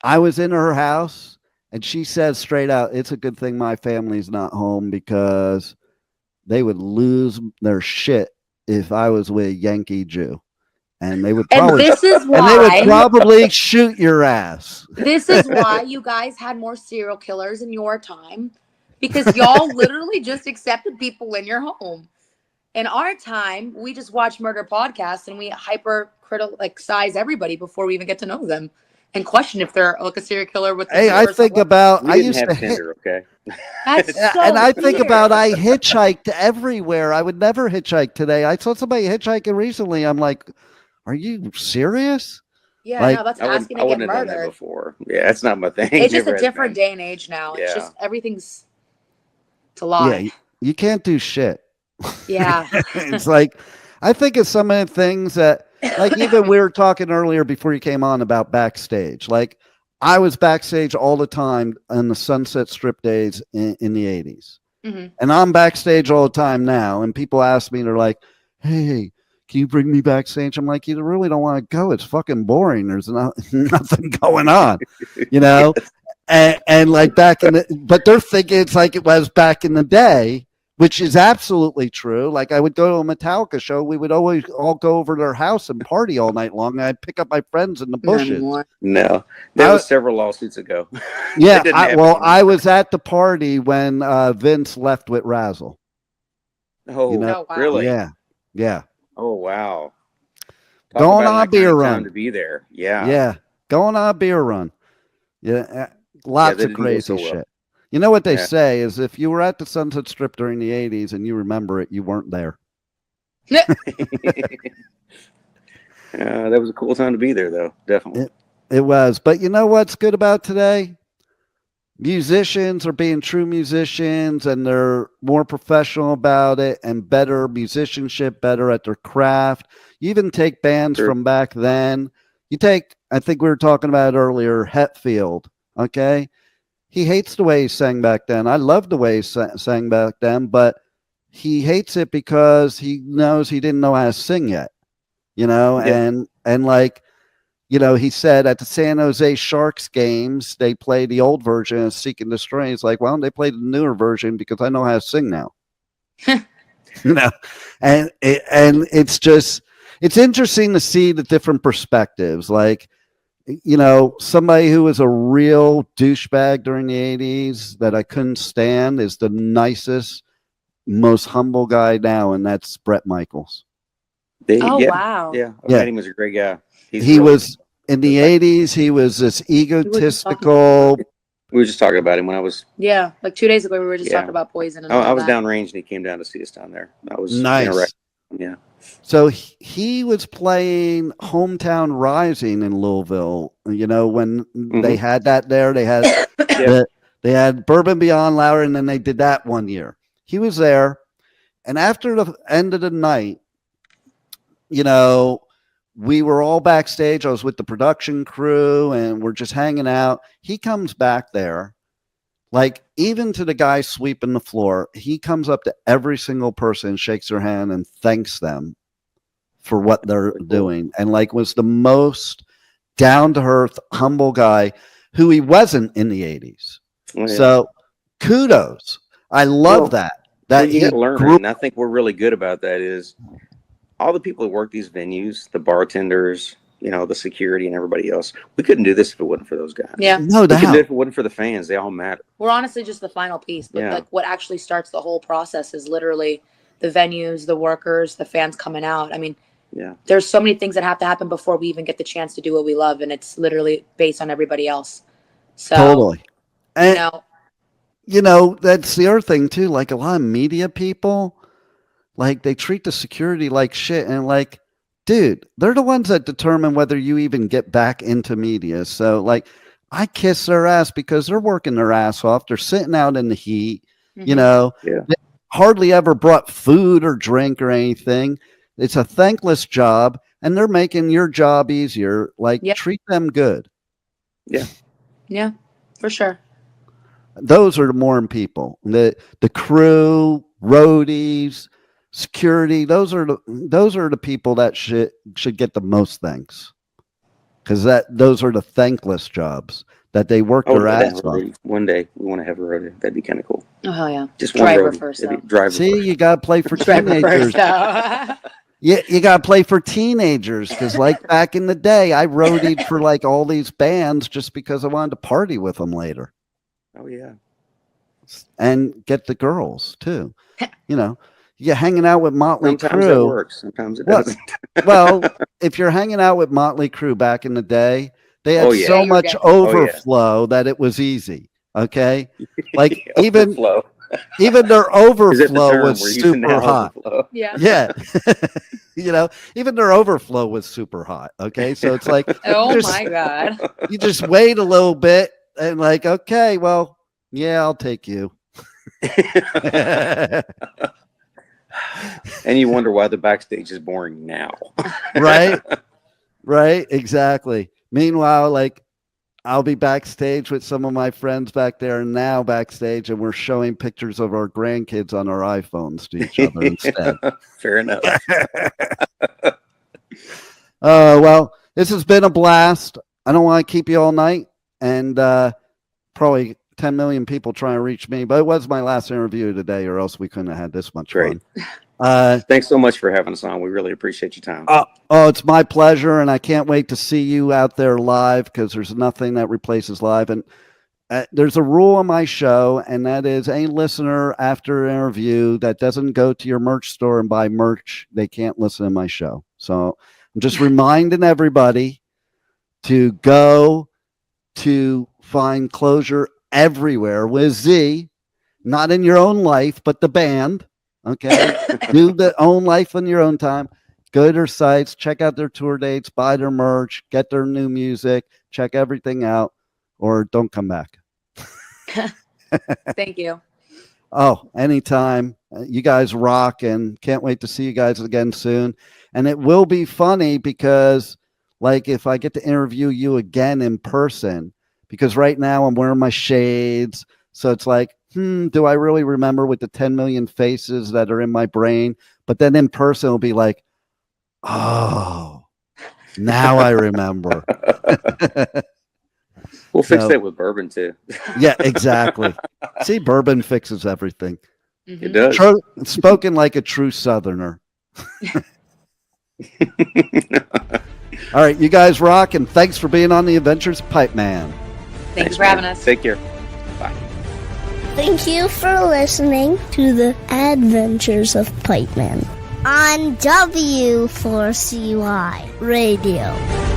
I was in her house and she said straight out, "It's a good thing my family's not home because they would lose their shit if I was with a Yankee Jew, and they would probably, and this is why, and they would probably shoot your ass." This is why you guys had more serial killers in your time, because y'all literally just accepted people in your home. In our time, we just watch murder podcasts and we hyper-criticize everybody before we even get to know them and question if they're like a serial killer with. Hey, I think about. I used to Tinder, okay. That's so and I think weird. about I hitchhiked everywhere. I would never hitchhike today. I saw somebody hitchhiking recently. I'm like, are you serious? Yeah, like, no, that's I asking to wouldn't get have done that murdered. before. Yeah, that's not my thing. It's just a different day and age now. It's just everything's to lie. Yeah, you can't do shit. Yeah. It's like, I think it's some of the things that, like, even we were talking earlier before you came on about backstage. Like, I was backstage all the time on the Sunset Strip days in the 80s. Mm-hmm. And I'm backstage all the time now. And people ask me, they're like, "Hey, can you bring me backstage?" I'm like, "You really don't want to go. It's fucking boring. There's nothing going on, you know?" And like back in but they're thinking it's like it was back in the day, which is absolutely true. Like I would go to a Metallica show. We would always all go over to their house and party all night long. And I'd pick up my friends in the bushes. No, that was several lawsuits ago. Yeah. I was at the party when Vince left with Razzle. Oh, you know? Wow. Really? Yeah. Yeah. Oh, wow. Going on a beer run. To be there. Yeah. Yeah. Going on a beer run. Yeah. Lots of crazy shit. You know what they say is if you were at the Sunset Strip during the 80s and you remember it, you weren't there. That was a cool time to be there, though. Definitely. It was. But you know what's good about today? Musicians are being true musicians and they're more professional about it and better musicianship, better at their craft. You even take bands from back then. You take, I think we were talking about it earlier, Hetfield. Okay. he hates the way he sang back then. I loved the way he sang back then, but he hates it because he knows he didn't know how to sing yet, and like, he said at the San Jose Sharks games, they play the old version of Seek and Destroy. He's like, why don't they play the newer version? Because I know how to sing now. And it's interesting to see the different perspectives. Like, somebody who was a real douchebag during the 80s that I couldn't stand is the nicest, most humble guy now, and that's Bret Michaels. Wow. Yeah. I met him, was a great guy. He was in the 80s, he was this egotistical. We were just talking about him when I was. Yeah, like 2 days ago, we were just talking about Poison. And I was downrange, and he came down to see us down there. That was nice. Yeah. So he was playing Hometown Rising in Louisville. When they had that there, they had they had Bourbon Beyond Louder, and then they did that one year. He was there, and after the end of the night, we were all backstage. I was with the production crew, and we're just hanging out. He comes back there, like, even to the guy sweeping the floor, he comes up to every single person, shakes their hand, and thanks them for what they're doing. And like, was the most down-to-earth, humble guy who he wasn't in the 80s. Oh, yeah. So kudos. I love that. You got to learn, and I think we're really good about that is all the people who work these venues, the bartenders, the security and everybody else. We couldn't do this if it wasn't for those guys. Yeah. No doubt. We couldn't do it if it wasn't for the fans. They all matter. We're honestly just the final piece, but like what actually starts the whole process is literally the venues, the workers, the fans coming out. I mean, there's so many things that have to happen before we even get the chance to do what we love, and it's literally based on everybody else. So totally. And that's the other thing too. Like, a lot of media people, like, they treat the security like shit, and like, dude, they're the ones that determine whether you even get back into media. So like, I kiss their ass because they're working their ass off. They're sitting out in the heat, They hardly ever brought food or drink or anything. It's a thankless job, and they're making your job easier. Like, treat them good. Yeah. Yeah, for sure. Those are the more people. The crew, roadies, security, those are the people that should get the most thanks, because those are the thankless jobs that they work their ass off. One day we want to have a roadie. That'd be kind of cool. Oh hell yeah! Just driver one first. You got to play for teenagers. You got to play for teenagers, because like back in the day, I roadied for like all these bands just because I wanted to party with them later. Oh yeah, and get the girls too. You're hanging out with Motley Crue. Sometimes it works. Sometimes it doesn't. Well, if you're hanging out with Motley Crue back in the day, they had so much overflow that it was easy. Okay, like even their overflow was super hot. Yeah. Even their overflow was super hot. Okay, so it's like, oh my god, you just wait a little bit and like, okay, well, yeah, I'll take you. And you wonder why the backstage is boring now. Right, exactly. Meanwhile, like, I'll be backstage with some of my friends back there now backstage, and we're showing pictures of our grandkids on our iPhones to each other instead. Fair enough. Well, this has been a blast. I don't want to keep you all night, and probably 10 million people trying to reach me, but it was my last interview today, or else we couldn't have had this much fun. Thanks so much for having us on. We really appreciate your time. It's my pleasure, and I can't wait to see you out there live, because there's nothing that replaces live. And there's a rule on my show, and that is any listener after an interview that doesn't go to your merch store and buy merch, they can't listen to my show. So I'm just reminding everybody to go to find Clozure everywhere with Z, not in your own life, but the band. Okay. Do the own life on your own time. Go to their sites, check out their tour dates, buy their merch, get their new music, check everything out, or don't come back. Thank you. Oh, anytime. You guys rock, and can't wait to see you guys again soon. And it will be funny because, like, if I get to interview you again in person, because right now I'm wearing my shades. So it's like, do I really remember with the 10 million faces that are in my brain? But then in person, it'll be like, oh, now I remember. We'll fix that with bourbon too. Yeah, exactly. See, bourbon fixes everything. It does. Spoken like a true Southerner. All right, you guys rock, and thanks for being on the Adventures of Pipe Man. Thanks for having us. Take care. Bye. Thank you for listening to the Adventures of Pipe Man on W4CY Radio.